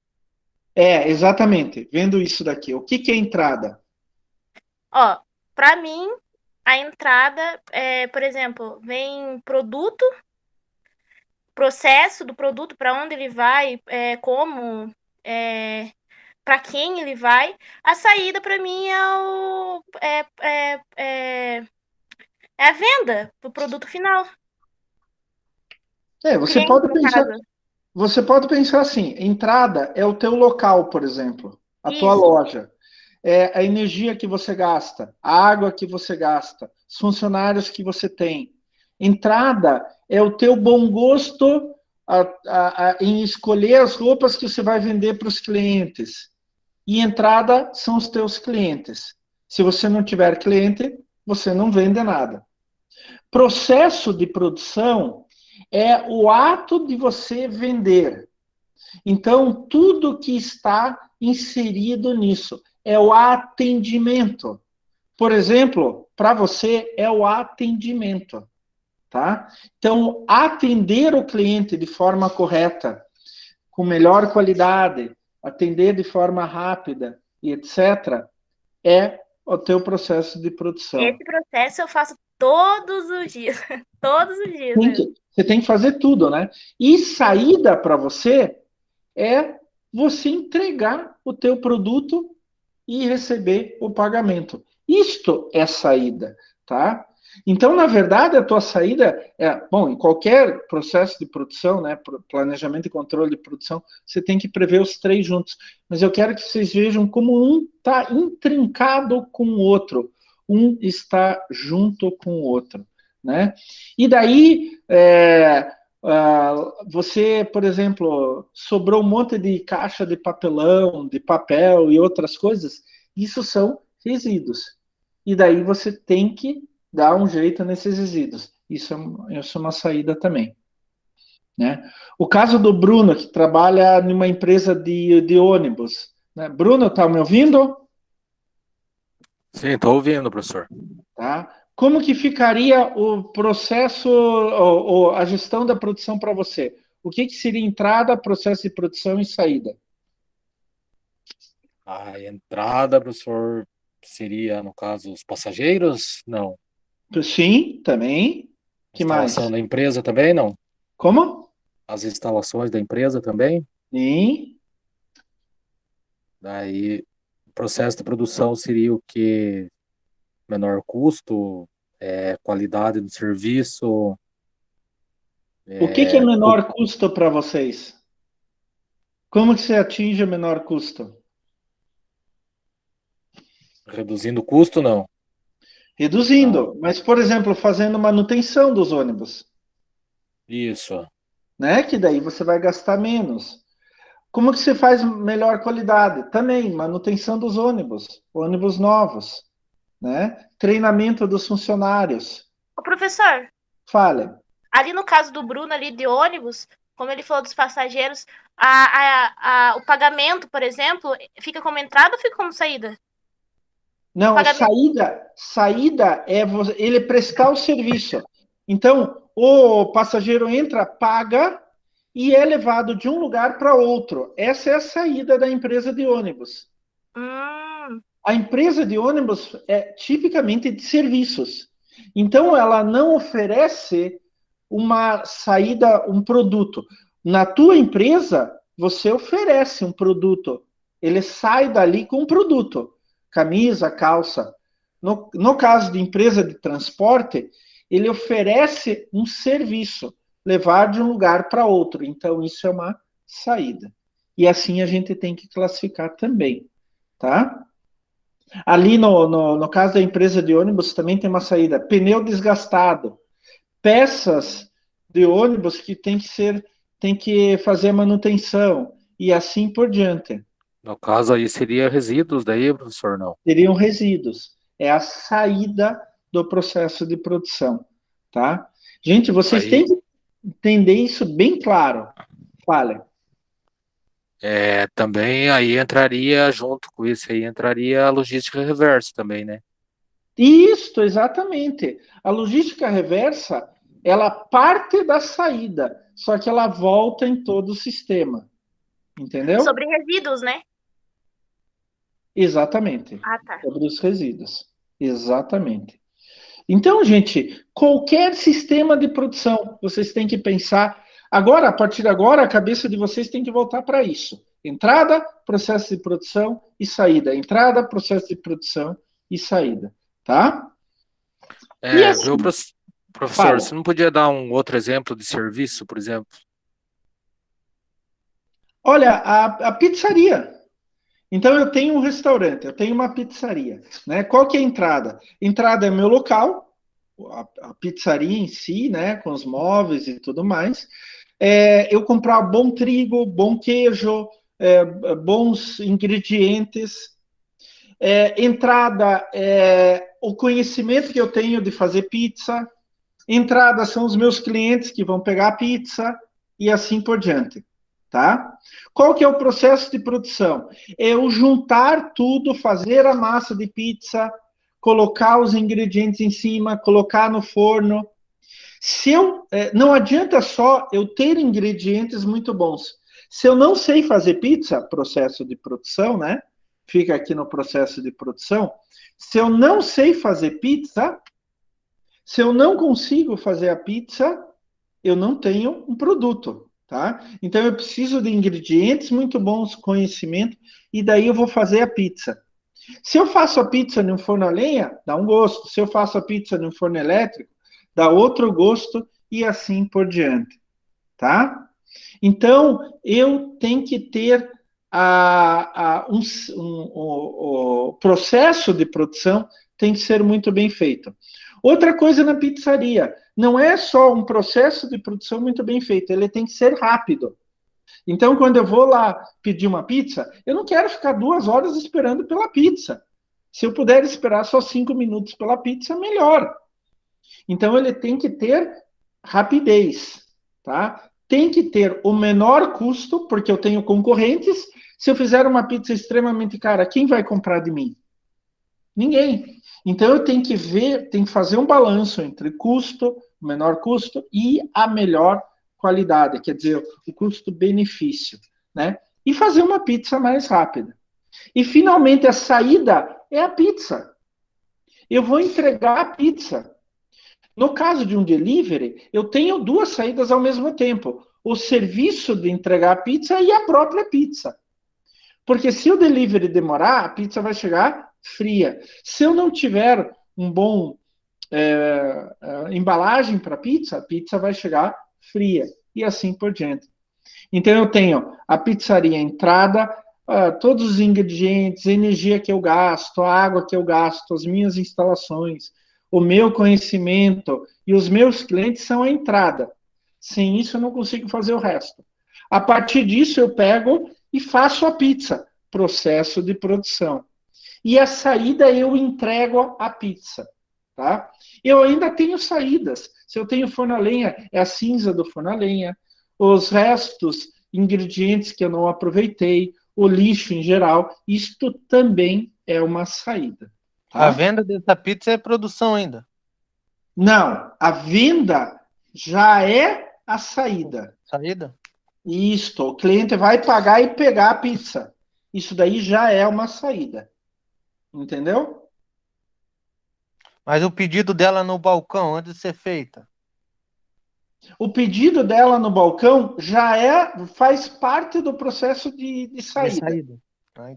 Exatamente. Vendo isso daqui, o que é entrada? Ó, para mim, a entrada por exemplo, vem produto, processo do produto, para onde ele vai, como, para quem ele vai. A saída, para mim, é a venda do produto final. Você Cliente, pode no pensar, caso. você pode pensar assim: entrada é o teu local, por exemplo, a tua Isso. loja. É a energia que você gasta, a água que você gasta, os funcionários que você tem. Entrada é o teu bom gosto em escolher as roupas que você vai vender para os clientes. E entrada são os teus clientes. Se você não tiver cliente, você não vende nada. Processo de produção é o ato de você vender. Então, tudo que está inserido nisso é o atendimento. Por exemplo, para você é o atendimento, tá? Então, atender o cliente de forma correta, com melhor qualidade, atender de forma rápida e etc., é o teu processo de produção. Esse processo eu faço todos os dias. Todos os dias. Você tem que fazer tudo, né? E saída para você é você entregar o teu produto e receber o pagamento. Isto é saída, tá? Então, na verdade, a tua saída em qualquer processo de produção, né, planejamento e controle de produção, você tem que prever os três juntos. Mas eu quero que vocês vejam como um está intrincado com o outro, um está junto com o outro, né? E daí, você, por exemplo, sobrou um monte de caixa de papelão, de papel e outras coisas, isso são resíduos. E daí você tem que dar um jeito nesses resíduos. Isso é uma saída também. Né? O caso do Bruno, que trabalha numa empresa de ônibus. Né? Bruno, está me ouvindo? Sim, estou ouvindo, professor. Tá? Como que ficaria o processo, ou a gestão da produção para você? O que seria entrada, processo de produção e saída? A entrada, professor, seria, no caso, os passageiros? Não. Sim, também. Que mais? Instalação da empresa também, não? Como? As instalações da empresa também? Sim. Daí, o processo de produção seria o que? Menor custo, qualidade do serviço. O que é menor custo para vocês? Como que você atinge o menor custo? Reduzindo o custo, não. Reduzindo, mas, por exemplo, fazendo manutenção dos ônibus, Isso. né? Que daí você vai gastar menos. Como que você faz melhor qualidade? Também, manutenção dos ônibus novos, né? Treinamento dos funcionários. Ô, professor, Fale. ali no caso do Bruno, ali de ônibus, como ele falou dos passageiros, o pagamento, por exemplo, fica como entrada ou fica como saída? Não, Pagamento. saída é ele prestar o serviço. Então, o passageiro entra, paga e é levado de um lugar para outro. Essa é a saída da empresa de ônibus. A empresa de ônibus é tipicamente de serviços. Então, ela não oferece uma saída, um produto. Na tua empresa, você oferece um produto. Ele sai dali com um produto. Camisa, calça. No caso de empresa de transporte, ele oferece um serviço, levar de um lugar para outro. Então, isso é uma saída. E assim a gente tem que classificar também, tá? Ali no caso da empresa de ônibus, também tem uma saída. Pneu desgastado. Peças de ônibus que tem que fazer manutenção. E assim por diante. No caso aí seria resíduos daí, professor, não? Seriam resíduos. É a saída do processo de produção, tá? Gente, vocês têm que entender isso bem claro. Fala. Também aí entraria, junto com isso aí, entraria a logística reversa também, né? Isso, exatamente. A logística reversa, ela parte da saída, só que ela volta em todo o sistema. Entendeu? Sobre resíduos, né? Exatamente. Ah, tá. Sobre os resíduos. Exatamente. Então, gente, qualquer sistema de produção, vocês têm que pensar. Agora, a partir de agora, a cabeça de vocês tem que voltar para isso. Entrada, processo de produção e saída. Entrada, processo de produção e saída. Tá? E assim, Viu, professor, fala. você não podia dar um outro exemplo de serviço, por exemplo? Olha, a pizzaria. Então, eu tenho um restaurante, eu tenho uma pizzaria. Né? Qual que é a entrada? Entrada é meu local, a pizzaria em si, né, com os móveis e tudo mais. eu comprar bom trigo, bom queijo, bons ingredientes. Entrada, o conhecimento que eu tenho de fazer pizza. Entrada são os meus clientes que vão pegar a pizza e assim por diante, tá? Qual que é o processo de produção? É eu juntar tudo, fazer a massa de pizza, colocar os ingredientes em cima, colocar no forno. Não adianta só eu ter ingredientes muito bons. Se eu não sei fazer pizza, processo de produção, né? Fica aqui no processo de produção. Se eu não sei fazer pizza, se eu não consigo fazer a pizza, eu não tenho um produto, tá? Então eu preciso de ingredientes muito bons, conhecimento, e daí eu vou fazer a pizza. Se eu faço a pizza num forno a lenha, dá um gosto. Se eu faço a pizza num forno elétrico, dá outro gosto, e assim por diante, tá? Então, eu tenho que ter o processo de produção tem que ser muito bem feito. Outra coisa na pizzaria, não é só um processo de produção muito bem feito, ele tem que ser rápido. Então, quando eu vou lá pedir uma pizza, eu não quero ficar 2 horas esperando pela pizza. Se eu puder esperar só 5 minutos pela pizza, melhor. Então, ele tem que ter rapidez, tá? Tem que ter o menor custo, porque eu tenho concorrentes. Se eu fizer uma pizza extremamente cara, quem vai comprar de mim? Ninguém. Então, eu tenho que ver, tenho que fazer um balanço entre custo, o menor custo, e a melhor qualidade, quer dizer, o custo-benefício, né? E fazer uma pizza mais rápida. E, finalmente, a saída é a pizza. Eu vou entregar a pizza. No caso de um delivery, eu tenho 2 saídas ao mesmo tempo. O serviço de entregar a pizza e a própria pizza. Porque se o delivery demorar, a pizza vai chegar fria. Se eu não tiver um bom embalagem para pizza, a pizza vai chegar fria. E assim por diante. Então eu tenho a pizzaria entrada, todos os ingredientes, a energia que eu gasto, a água que eu gasto, as minhas instalações, o meu conhecimento e os meus clientes são a entrada. Sem isso eu não consigo fazer o resto. A partir disso eu pego e faço a pizza, processo de produção. E a saída eu entrego a pizza, tá? Eu ainda tenho saídas. Se eu tenho forno a lenha, é a cinza do forno a lenha, os restos, ingredientes que eu não aproveitei, o lixo em geral, isto também é uma saída. Tá? A venda dessa pizza é produção ainda? Não, a venda já é a saída. Saída? Isto, o cliente vai pagar e pegar a pizza. Isso daí já é uma saída. Entendeu? Mas o pedido dela no balcão, antes de ser feita? O pedido dela no balcão já faz parte do processo de saída. De saída.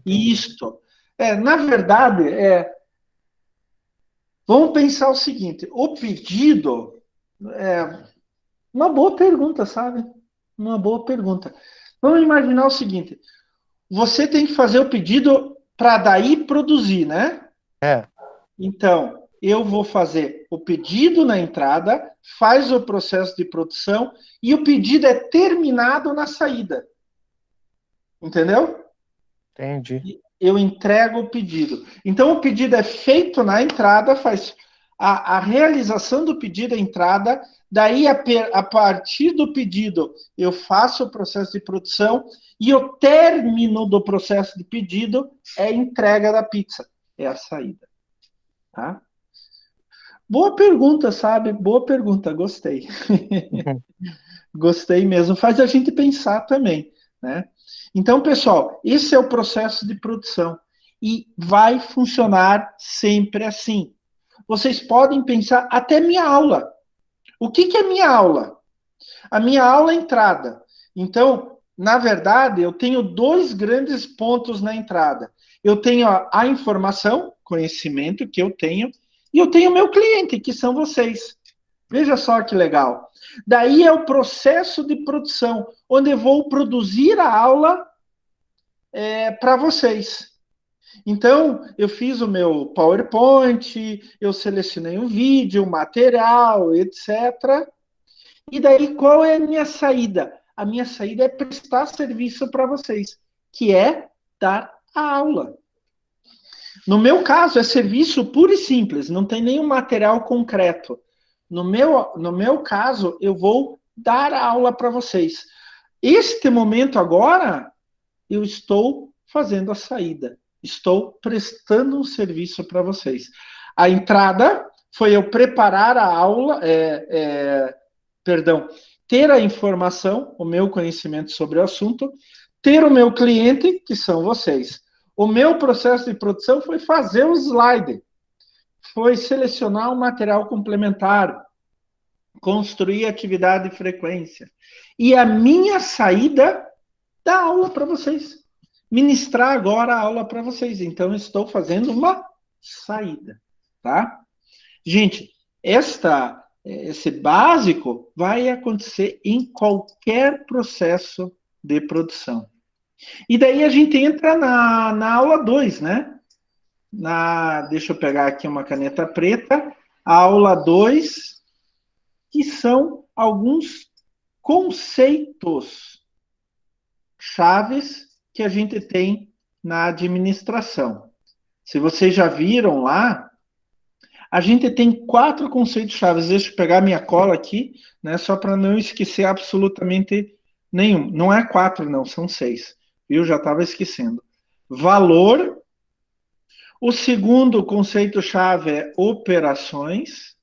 Isto. Na verdade, vamos pensar o seguinte: o pedido uma boa pergunta, sabe? Uma boa pergunta. Vamos imaginar o seguinte: você tem que fazer o pedido para daí produzir, né? Então, eu vou fazer o pedido na entrada, faz o processo de produção e o pedido é terminado na saída. Entendeu? Entendi. Eu entrego o pedido. Então, o pedido é feito na entrada, faz a realização do pedido à entrada, daí, a partir do pedido, eu faço o processo de produção e o término do processo de pedido é a entrega da pizza, é a saída. Tá? Boa pergunta, sabe? Boa pergunta, gostei. Gostei mesmo, faz a gente pensar também, né? Então, pessoal, esse é o processo de produção e vai funcionar sempre assim. Vocês podem pensar até minha aula. O que é minha aula? A minha aula é entrada. Então, na verdade, eu tenho 2 grandes pontos na entrada. Eu tenho a informação, conhecimento que eu tenho, e eu tenho o meu cliente, que são vocês. Veja só que legal. Daí é o processo de produção, onde eu vou produzir a aula para vocês. Então, eu fiz o meu PowerPoint, eu selecionei um vídeo, um material, etc. E daí, qual é a minha saída? A minha saída é prestar serviço para vocês, que é dar a aula. No meu caso, é serviço puro e simples, não tem nenhum material concreto. No meu caso, eu vou dar a aula para vocês. Este momento agora, eu estou fazendo a saída. Estou prestando um serviço para vocês. A entrada foi eu preparar a aula, ter a informação, o meu conhecimento sobre o assunto, ter o meu cliente, que são vocês. O meu processo de produção foi fazer o slide, foi selecionar um material complementar, construir atividade e frequência. E a minha saída da aula para vocês. Ministrar agora a aula para vocês. Então, estou fazendo uma saída, tá? Gente, esse básico vai acontecer em qualquer processo de produção. E daí a gente entra na aula 2, né? Deixa eu pegar aqui uma caneta preta. A aula 2, que são alguns conceitos chaves que a gente tem na administração. Se vocês já viram lá, a gente tem 4 conceitos chaves. Deixa eu pegar minha cola aqui, né, só para não esquecer absolutamente nenhum. Não é 4, não, são 6. Eu já estava esquecendo. Valor. O segundo conceito-chave é operações.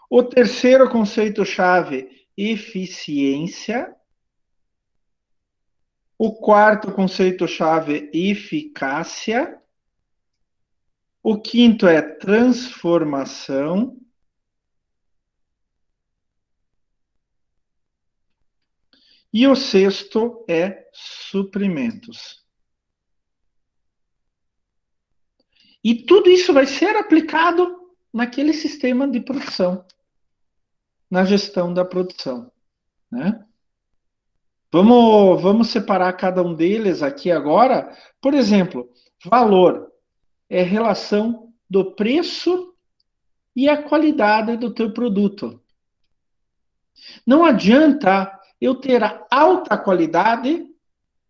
O terceiro conceito-chave, eficiência. O quarto conceito-chave, eficácia. O quinto é transformação. E o sexto é suprimentos. E tudo isso vai ser aplicado naquele sistema de produção, na gestão da produção, né? Vamos separar cada um deles aqui agora. Por exemplo, valor é relação do preço e a qualidade do teu produto. Não adianta eu ter a alta qualidade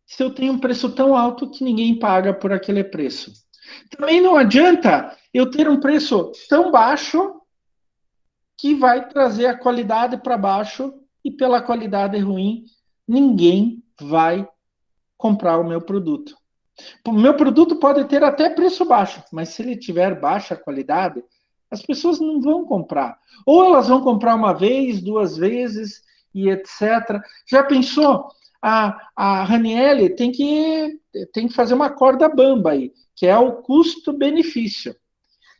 se eu tenho um preço tão alto que ninguém paga por aquele preço. Também não adianta eu ter um preço tão baixo que vai trazer a qualidade para baixo e pela qualidade ruim ninguém vai comprar o meu produto. O meu produto pode ter até preço baixo, mas se ele tiver baixa qualidade, as pessoas não vão comprar. Ou elas vão comprar uma vez, 2 vezes e etc. Já pensou? A Ranieri tem que fazer uma corda bamba aí, que é o custo-benefício.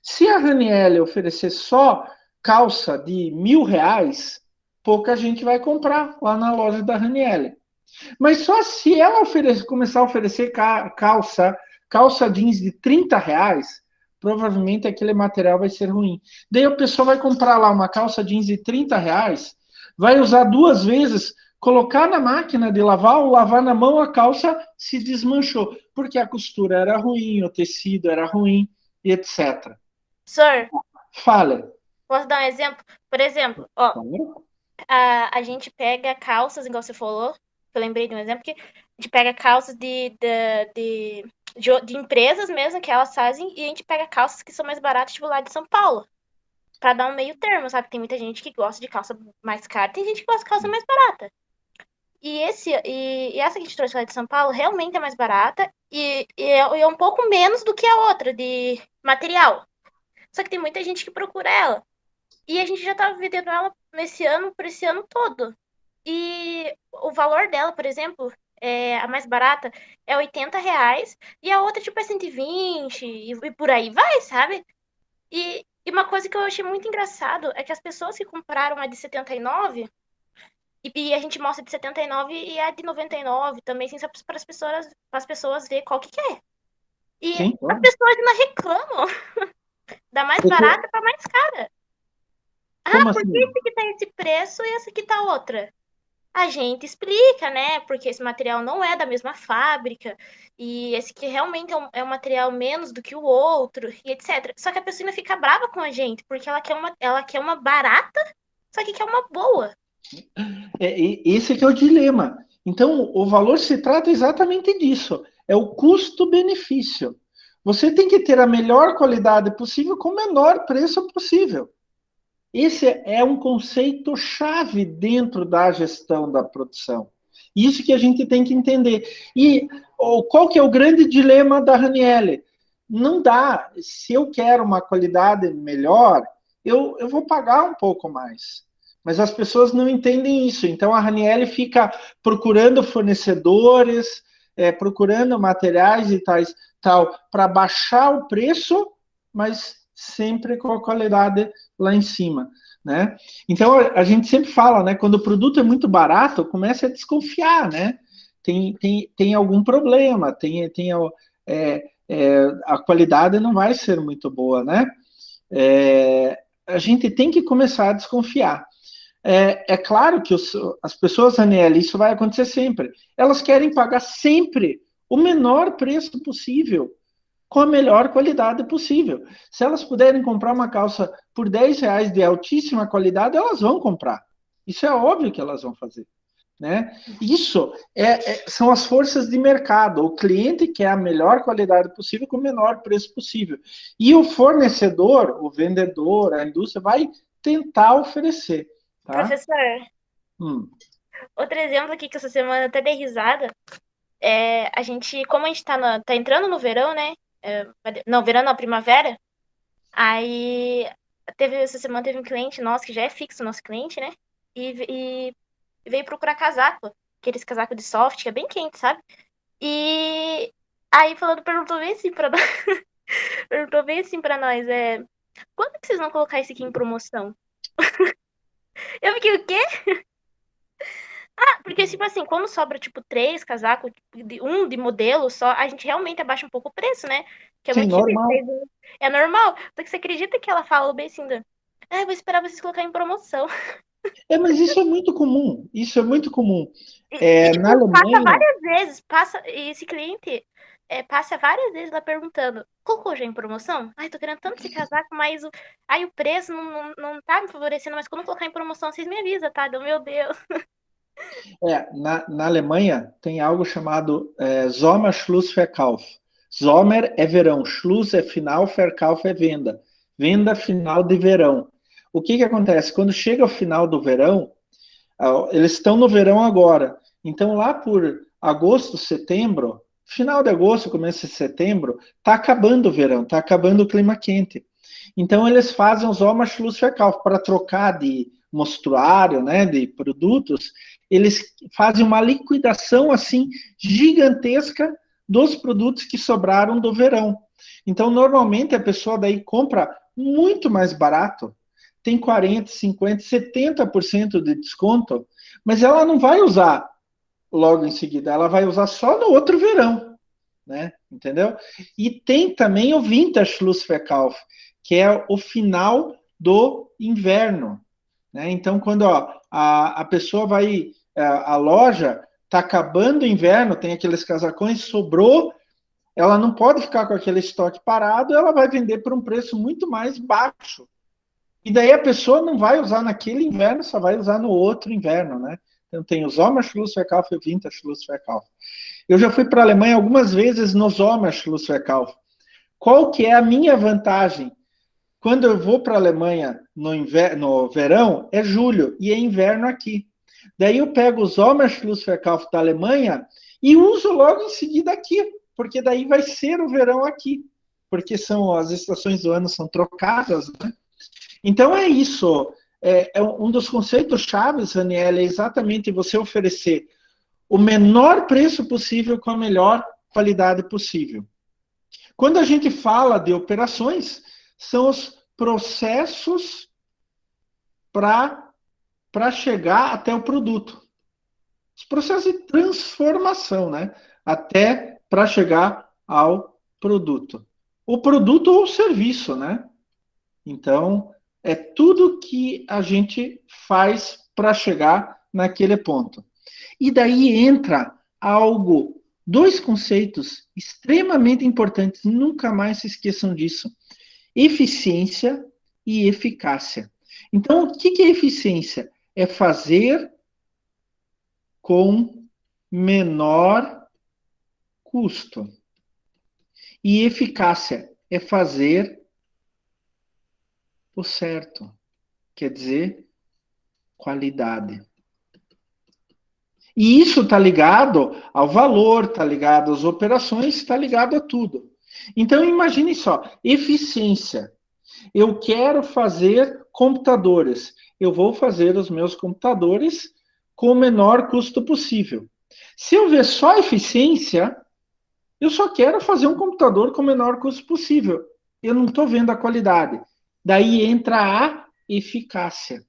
Se a Ranieri oferecer só calça de R$1.000, pouca gente vai comprar lá na loja da Ranieri. Mas só se ela começar a oferecer calça jeans de R$30, provavelmente aquele material vai ser ruim. Daí a pessoa vai comprar lá uma calça jeans de R$30, vai usar 2 vezes, colocar na máquina de lavar ou lavar na mão, a calça se desmanchou, porque a costura era ruim, o tecido era ruim, e etc. Sir, Fala. posso dar um exemplo? Por exemplo, ó, a gente pega calças, igual você falou, eu lembrei de um exemplo que a gente pega calças de empresas mesmo, que elas fazem, e a gente pega calças que são mais baratas, tipo lá de São Paulo, pra dar um meio termo, sabe? Tem muita gente que gosta de calça mais cara, tem gente que gosta de calça mais barata. E essa que a gente trouxe lá de São Paulo realmente é mais barata e é um pouco menos do que a outra de material. Só que tem muita gente que procura ela. E a gente já tava vendendo ela por esse ano todo. E o valor dela, por exemplo, a mais barata é R$80 e a outra, tipo, é 120 e por aí vai, sabe? E uma coisa que eu achei muito engraçado é que as pessoas que compraram a de 79 e a gente mostra de 79 e a de 99 também, assim, só para as pessoas ver qual que é. E Sim, as pessoas ainda reclamam da mais barata para mais cara. Como Por assim? que esse aqui tá esse preço e esse aqui tá outra? A gente explica, né? Porque esse material não é da mesma fábrica e esse aqui realmente é um material menos do que o outro e etc. Só que a pessoa ainda fica brava com a gente porque ela quer uma barata só que quer uma boa. Esse que é o dilema. Então, o valor se trata exatamente disso. É o custo-benefício. Você tem que ter a melhor qualidade possível com o menor preço possível. Esse é um conceito chave dentro da gestão da produção. Isso que a gente tem que entender. E qual que é o grande dilema da Ranieri? Não dá. Se eu quero uma qualidade melhor, eu vou pagar um pouco mais. Mas as pessoas não entendem isso. Então a Ranieri fica procurando fornecedores, procurando materiais e tal, para baixar o preço, mas sempre com a qualidade lá em cima, né? Então a gente sempre fala, né? Quando o produto é muito barato, comece a desconfiar, né? Tem algum problema, a qualidade não vai ser muito boa, né? A gente tem que começar a desconfiar. É claro que as pessoas, Daniela, isso vai acontecer sempre. Elas querem pagar sempre o menor preço possível, com a melhor qualidade possível. Se elas puderem comprar uma calça por R$10 de altíssima qualidade, elas vão comprar. Isso é óbvio que elas vão fazer. Né? Isso são as forças de mercado. O cliente quer a melhor qualidade possível com o menor preço possível. E o fornecedor, o vendedor, a indústria vai tentar oferecer. Tá? Professor, outro exemplo aqui que essa semana até dei risada, a gente, como a gente tá entrando no verão, né? Não, verão não, primavera. Aí essa semana teve um cliente nosso que já é fixo, nosso cliente, né? E veio procurar casaco, aqueles casacos de soft, que é bem quente, sabe? E aí perguntou bem assim pra nós, perguntou bem assim pra nós, quando que vocês vão colocar esse aqui em promoção? Eu fiquei, o quê? Porque, tipo assim, como sobra, tipo, 3 casacos, um de modelo só, a gente realmente abaixa um pouco o preço, né? Que é Sim, muito normal. difícil. É normal. Só que você acredita que ela falou bem assim, vou esperar vocês colocarem em promoção. Mas isso é muito comum. Isso é muito comum. Tipo, Na passa Alemanha... várias vezes, e esse cliente passa várias vezes lá perguntando, colocou já em promoção? Ai, tô querendo tanto esse casaco, mas o preço não tá me favorecendo, mas quando colocar em promoção, vocês me avisam, tá? Meu Deus. Na Alemanha tem algo chamado Sommerschlussverkauf. Sommer é verão, Schluss é final, Verkauf é venda. Venda final de verão. O que acontece? Quando chega o final do verão, eles estão no verão agora. Então, lá por agosto, setembro, final de agosto, começo de setembro, está acabando o verão, está acabando o clima quente. Então, eles fazem os Sommerschlussverkauf para trocar de mostruário, né, de produtos, eles fazem uma liquidação assim gigantesca dos produtos que sobraram do verão. Então, normalmente a pessoa daí compra muito mais barato, tem 40, 50, 70% de desconto, mas ela não vai usar logo em seguida, ela vai usar só no outro verão, né? Entendeu? E tem também o Winterschlussverkauf, que é o final do inverno, né? Então, quando a pessoa vai, a loja está acabando o inverno, tem aqueles casacões, sobrou, ela não pode ficar com aquele estoque parado, ela vai vender por um preço muito mais baixo. E daí a pessoa não vai usar naquele inverno, só vai usar no outro inverno, né? Então tem o Sommerschlussverkauf e o Winterschlussverkauf. Eu já fui para a Alemanha algumas vezes no Sommerschlussverkauf. Qual que é a minha vantagem? Quando eu vou para a Alemanha no verão, é julho, e é inverno aqui. Daí eu pego o Sommerschlussverkauf da Alemanha e uso logo em seguida aqui, porque daí vai ser o verão aqui, porque as estações do ano são trocadas, né? Então é isso. Um dos conceitos chaves, Daniela, é exatamente você oferecer o menor preço possível com a melhor qualidade possível. Quando a gente fala de operações, são os processos para chegar até o produto. Os processos de transformação, né? Até para chegar ao produto. O produto ou o serviço, né? Então, é tudo que a gente faz para chegar naquele ponto. E daí entra dois conceitos extremamente importantes, nunca mais se esqueçam disso: eficiência e eficácia. Então, o que é eficiência? É fazer com menor custo. E eficácia é fazer o certo. Quer dizer, qualidade. E isso está ligado ao valor, está ligado às operações, está ligado a tudo. Então, imagine só, eficiência. Eu quero fazer computadores. Eu vou fazer os meus computadores com o menor custo possível. Se eu ver só eficiência, eu só quero fazer um computador com o menor custo possível. Eu não estou vendo a qualidade. Daí entra a eficácia.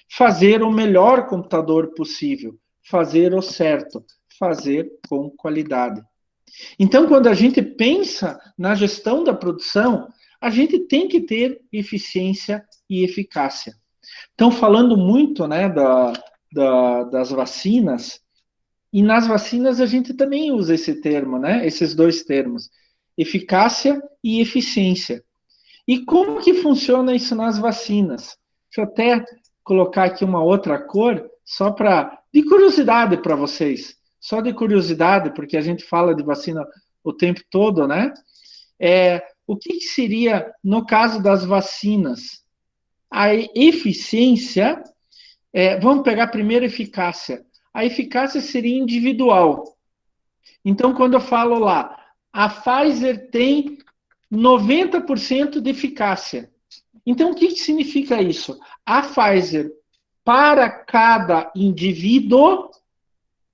Fazer o melhor computador possível. Fazer o certo. Fazer com qualidade. Então, quando a gente pensa na gestão da produção, a gente tem que ter eficiência e eficácia. Estão falando muito, né, das vacinas, e nas vacinas a gente também usa esse termo, né, esses dois termos, eficácia e eficiência. E como que funciona isso nas vacinas? Deixa eu até colocar aqui uma outra cor, só de curiosidade para vocês. Só de curiosidade, porque a gente fala de vacina o tempo todo, né? O que seria, no caso das vacinas, a eficiência? Vamos pegar primeiro a eficácia. A eficácia seria individual. Então, quando eu falo lá, a Pfizer tem 90% de eficácia. Então, o que significa isso? A Pfizer, para cada indivíduo,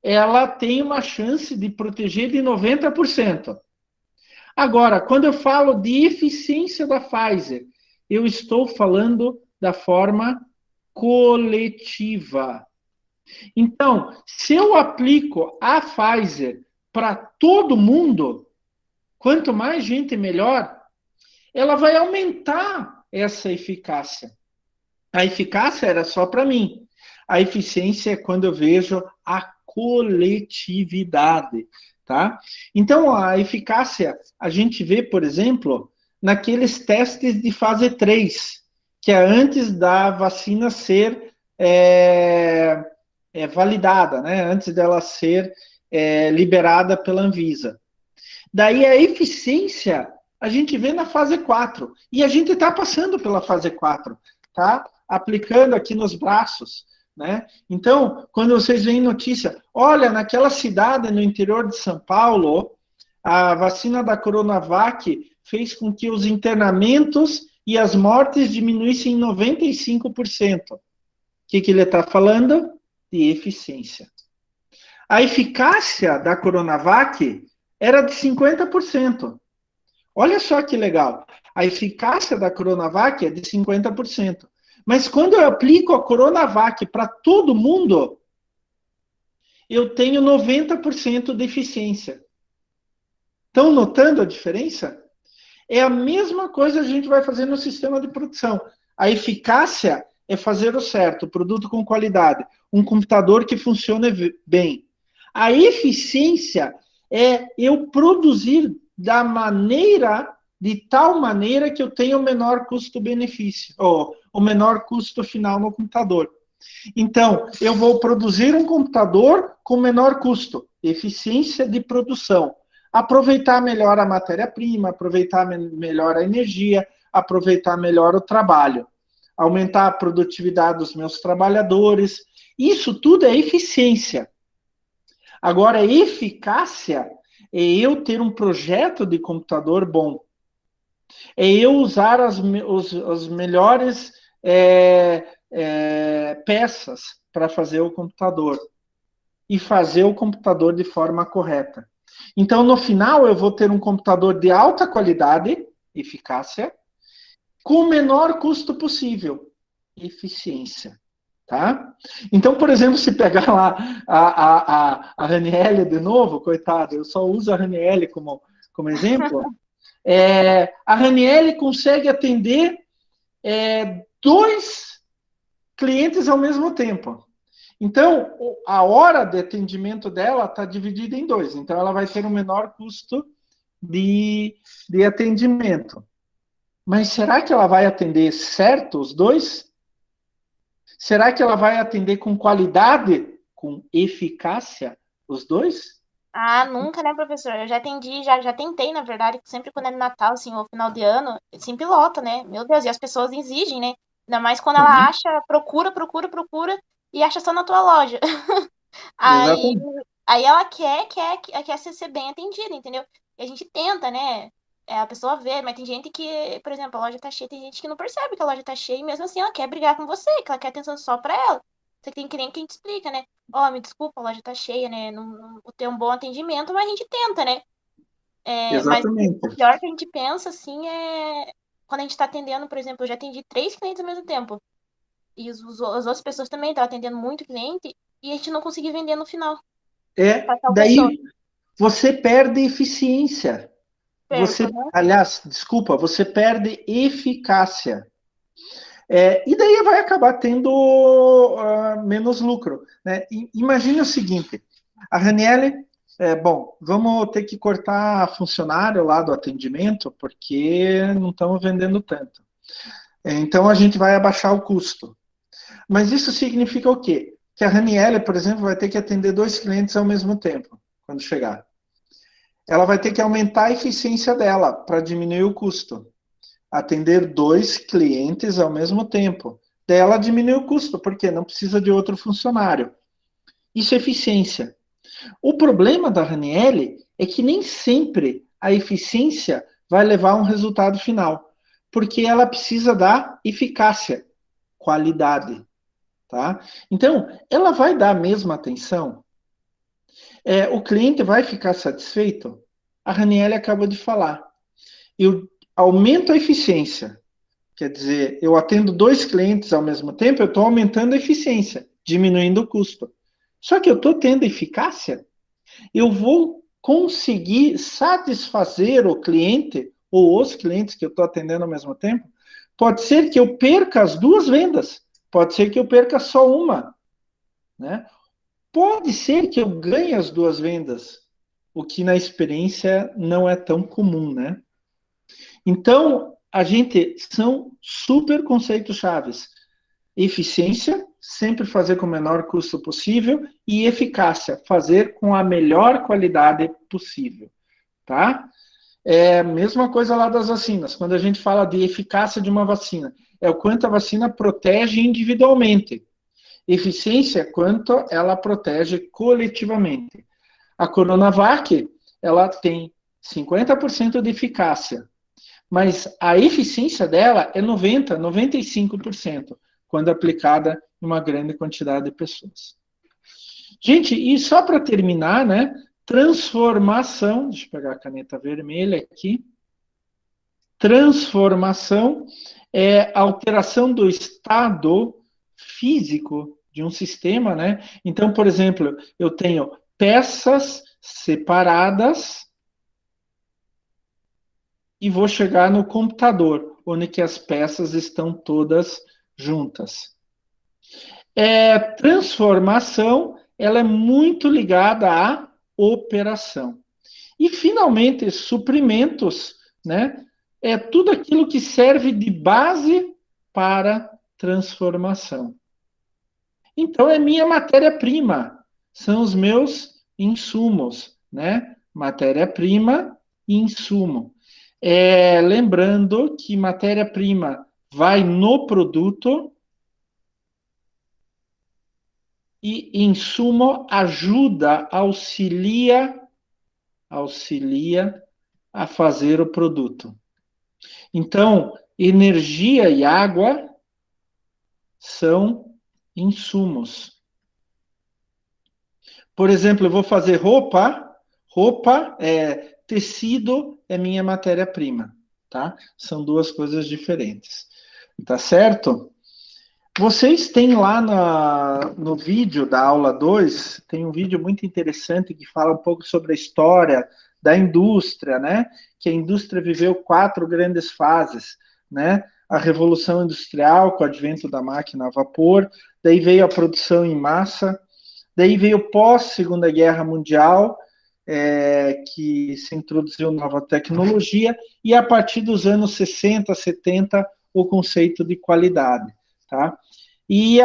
ela tem uma chance de proteger de 90%. Agora, quando eu falo de eficiência da Pfizer, eu estou falando da forma coletiva. Então, se eu aplico a Pfizer para todo mundo, quanto mais gente, melhor, ela vai aumentar essa eficácia. A eficácia era só para mim. A eficiência é quando eu vejo a coletividade, tá? Então, a eficácia, a gente vê, por exemplo, naqueles testes de fase 3, que é antes da vacina ser validada, né? Antes dela ser liberada pela Anvisa. Daí a eficiência a gente vê na fase 4. E a gente está passando pela fase 4, tá? Aplicando aqui nos braços, né? Então, quando vocês veem notícia, olha, naquela cidade no interior de São Paulo, a vacina da Coronavac fez com que os internamentos e as mortes diminuíssem em 95%. O que ele está falando? De eficiência. A eficácia da Coronavac era de 50%. Olha só que legal. A eficácia da Coronavac é de 50%. Mas quando eu aplico a Coronavac para todo mundo, eu tenho 90% de eficiência. Estão notando a diferença? É a mesma coisa a gente vai fazer no sistema de produção. A eficácia é fazer o certo, produto com qualidade, um computador que funcione bem. A eficiência é eu produzir de tal maneira que eu tenha o menor custo-benefício, ou o menor custo final no computador. Então, eu vou produzir um computador com menor custo, eficiência de produção. Aproveitar melhor a matéria-prima, aproveitar melhor a energia, aproveitar melhor o trabalho. Aumentar a produtividade dos meus trabalhadores. Isso tudo é eficiência. Agora, eficácia é eu ter um projeto de computador bom. É eu usar as melhores peças para fazer o computador. E fazer o computador de forma correta. Então, no final, eu vou ter um computador de alta qualidade, eficácia, com o menor custo possível, eficiência. Tá? Então, por exemplo, se pegar lá a Ranielle de novo, coitado, eu só uso a Ranielle como exemplo, a Ranielle consegue atender 2 clientes ao mesmo tempo. Então, a hora de atendimento dela está dividida em 2. Então, ela vai ter um menor custo de atendimento. Mas será que ela vai atender certo os 2? Será que ela vai atender com qualidade, com eficácia, os dois? Ah, nunca, né, professor? Eu já atendi, já tentei, na verdade, sempre quando é Natal, assim, ou final de ano, sempre lota, né? Meu Deus, e as pessoas exigem, né? Ainda mais quando ela Sim, acha, procura e acha só na tua loja. Aí, exatamente. aí ela quer ser bem atendida, entendeu? E a gente tenta, né? A pessoa vê, mas tem gente que, por exemplo, a loja tá cheia, tem gente que não percebe que a loja tá cheia e mesmo assim ela quer brigar com você, que ela quer atenção só pra ela. Você tem que nem quem te explica, né? Ó, me desculpa, a loja tá cheia, né? Não vou ter um bom atendimento, mas a gente tenta, né? Mas o Exatamente. pior que a gente pensa, assim, é quando a gente tá atendendo, por exemplo, eu já atendi 3 clientes ao mesmo tempo. E as outras pessoas também estavam atendendo muito cliente e a gente não conseguia vender no final para tal pessoa. Daí você perde eficiência. Perco, né? Aliás, desculpa, você perde eficácia. E daí vai acabar tendo menos lucro. Né? Imagine o seguinte: a Raniele, bom, vamos ter que cortar funcionário lá do atendimento, porque não estamos vendendo tanto. Então a gente vai abaixar o custo. Mas isso significa o quê? Que a Raniele, por exemplo, vai ter que atender 2 clientes ao mesmo tempo, quando chegar. Ela vai ter que aumentar a eficiência dela para diminuir o custo. Atender 2 clientes ao mesmo tempo. Daí ela diminui o custo, porque não precisa de outro funcionário. Isso é eficiência. O problema da Raniele é que nem sempre a eficiência vai levar a um resultado final, porque ela precisa da eficácia, qualidade. Tá? Então, ela vai dar a mesma atenção? O cliente vai ficar satisfeito? A Raniele acabou de falar. Eu aumento a eficiência. Quer dizer, eu atendo 2 clientes ao mesmo tempo, eu estou aumentando a eficiência, diminuindo o custo. Só que eu estou tendo eficácia, eu vou conseguir satisfazer o cliente ou os clientes que eu estou atendendo ao mesmo tempo. Pode ser que eu perca as 2 vendas, pode ser que eu perca só uma, né? Pode ser que eu ganhe as 2 vendas, o que na experiência não é tão comum, né? Então, a gente são super conceitos chaves. Eficiência, sempre fazer com o menor custo possível, e eficácia, fazer com a melhor qualidade possível, tá? Mesma coisa lá das vacinas. Quando a gente fala de eficácia de uma vacina, é o quanto a vacina protege individualmente. Eficiência é quanto ela protege coletivamente. A Coronavac, ela tem 50% de eficácia, mas a eficiência dela é 90, 95%, quando aplicada em uma grande quantidade de pessoas. Gente, e só para terminar, né? Transformação, deixa eu pegar a caneta vermelha aqui. Transformação é alteração do estado físico de um sistema, né? Então, por exemplo, eu tenho peças separadas e vou chegar no computador, onde que as peças estão todas juntas. Transformação, ela é muito ligada à operação. E, finalmente, suprimentos, né? É tudo aquilo que serve de base para transformação. Então, é minha matéria-prima, são os meus insumos, né? Matéria-prima e insumo. Lembrando que matéria-prima vai no produto e insumo ajuda, auxilia a fazer o produto. Então, energia e água são insumos. Por exemplo, eu vou fazer roupa tecido é minha matéria-prima, tá? São 2 coisas diferentes, tá certo? Vocês têm lá no vídeo da aula 2, tem um vídeo muito interessante que fala um pouco sobre a história da indústria, né? Que a indústria viveu 4 grandes fases, né? A Revolução Industrial, com o advento da máquina a vapor, daí veio a produção em massa, daí veio pós-Segunda Guerra Mundial, que se introduziu nova tecnologia, e a partir dos anos 60, 70, o conceito de qualidade, tá? E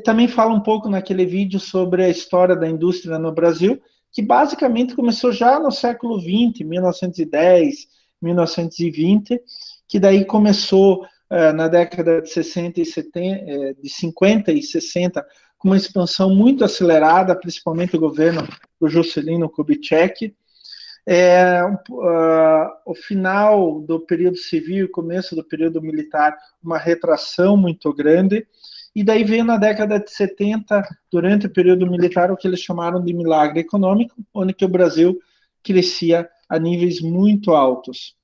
também fala um pouco naquele vídeo sobre a história da indústria no Brasil, que basicamente começou já no século XX, 1910, 1920, que daí começou na década de 60 e 70, de 50 e 60, com uma expansão muito acelerada, principalmente o governo do Juscelino Kubitschek. O final do período civil e começo do período militar, uma retração muito grande, e daí veio na década de 70, durante o período militar, o que eles chamaram de milagre econômico, onde que o Brasil crescia a níveis muito altos.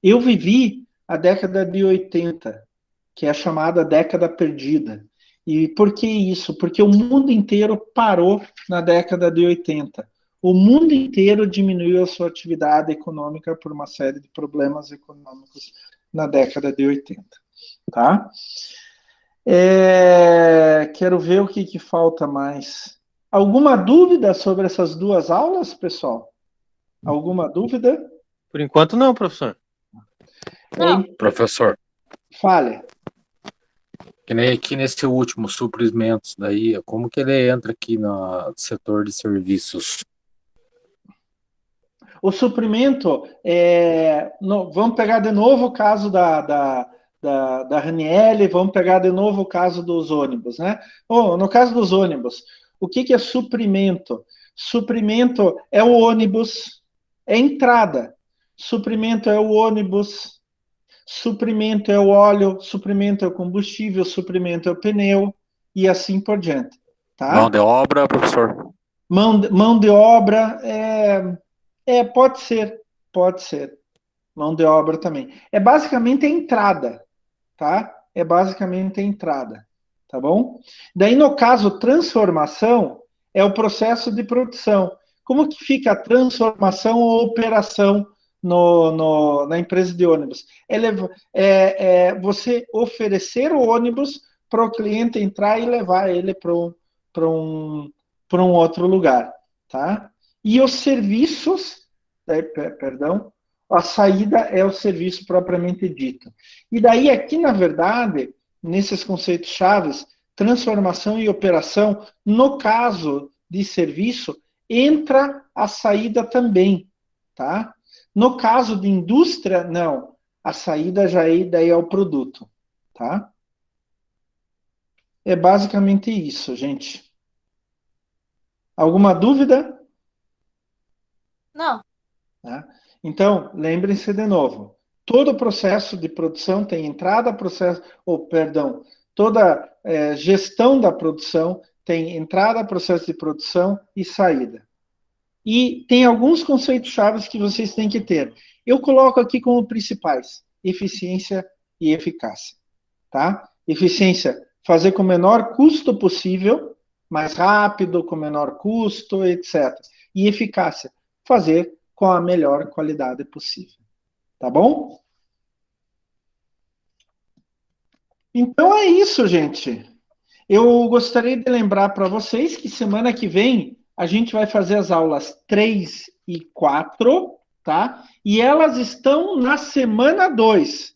Eu vivi a década de 80, que é a chamada década perdida. E por que isso? Porque o mundo inteiro parou na década de 80. O mundo inteiro diminuiu a sua atividade econômica por uma série de problemas econômicos na década de 80. Tá? Quero ver o que falta mais. Alguma dúvida sobre essas duas aulas, pessoal? Alguma dúvida? Por enquanto não, professor. Não. Professor, Fale. que nem aqui nesse último, suprimentos, daí, como que ele entra aqui no setor de serviços? O suprimento, vamos pegar de novo o caso da Raniele, vamos pegar de novo o caso dos ônibus, né? No caso dos ônibus, o que é suprimento? Suprimento é o ônibus, é entrada. Suprimento é o ônibus, suprimento é o óleo, suprimento é o combustível, suprimento é o pneu, e assim por diante. Tá? Mão de obra, professor? Mão de obra pode ser. Mão de obra também. É basicamente a entrada, tá? É basicamente a entrada, tá bom? Daí, no caso, transformação é o processo de produção. Como que fica a transformação ou operação na empresa de ônibus? Você oferecer o ônibus para o cliente entrar e levar ele para um outro lugar, tá? E os serviços, perdão, a saída é o serviço propriamente dito. E daí aqui, na verdade, nesses conceitos chaves, transformação e operação, no caso de serviço, entra a saída também, tá? No caso de indústria, não. A saída já daí é o produto, tá? É basicamente isso, gente. Alguma dúvida? Não. Tá? Então, lembrem-se de novo, todo processo de produção tem entrada, toda gestão da produção tem entrada, processo de produção e saída. E tem alguns conceitos chaves que vocês têm que ter. Eu coloco aqui como principais: eficiência e eficácia. Tá? Eficiência, fazer com o menor custo possível, mais rápido, com menor custo, etc. E eficácia, fazer com a melhor qualidade possível. Tá bom? Então é isso, gente. Eu gostaria de lembrar para vocês que semana que vem a gente vai fazer as aulas 3 e 4, tá? E elas estão na semana 2.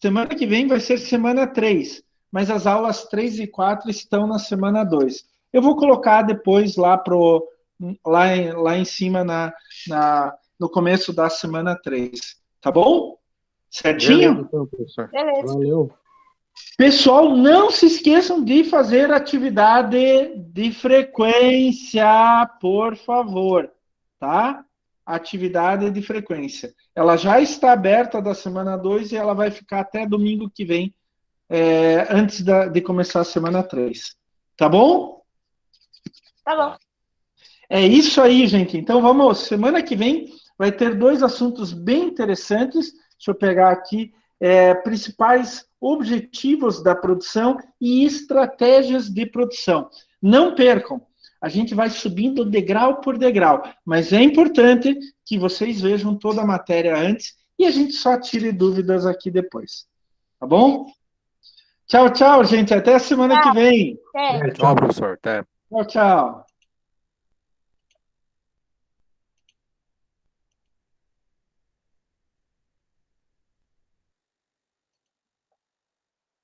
Semana que vem vai ser semana 3, mas as aulas 3 e 4 estão na semana 2. Eu vou colocar depois lá em cima no começo da semana 3. Tá bom? Certinho? Beleza, então, professor. Beleza. Valeu. Pessoal, não se esqueçam de fazer atividade de frequência, por favor, tá? Atividade de frequência. Ela já está aberta da semana 2 e ela vai ficar até domingo que vem, antes de começar a semana 3. Tá bom? Tá bom. É isso aí, gente. Então, vamos. Semana que vem vai ter 2 assuntos bem interessantes. Deixa eu pegar aqui. Principais objetivos da produção e estratégias de produção. Não percam. A gente vai subindo degrau por degrau, mas é importante que vocês vejam toda a matéria antes e a gente só tire dúvidas aqui depois. Tá bom? Tchau, tchau, gente. Até a semana que vem. Até. Tchau, professor. Até. Tchau, tchau.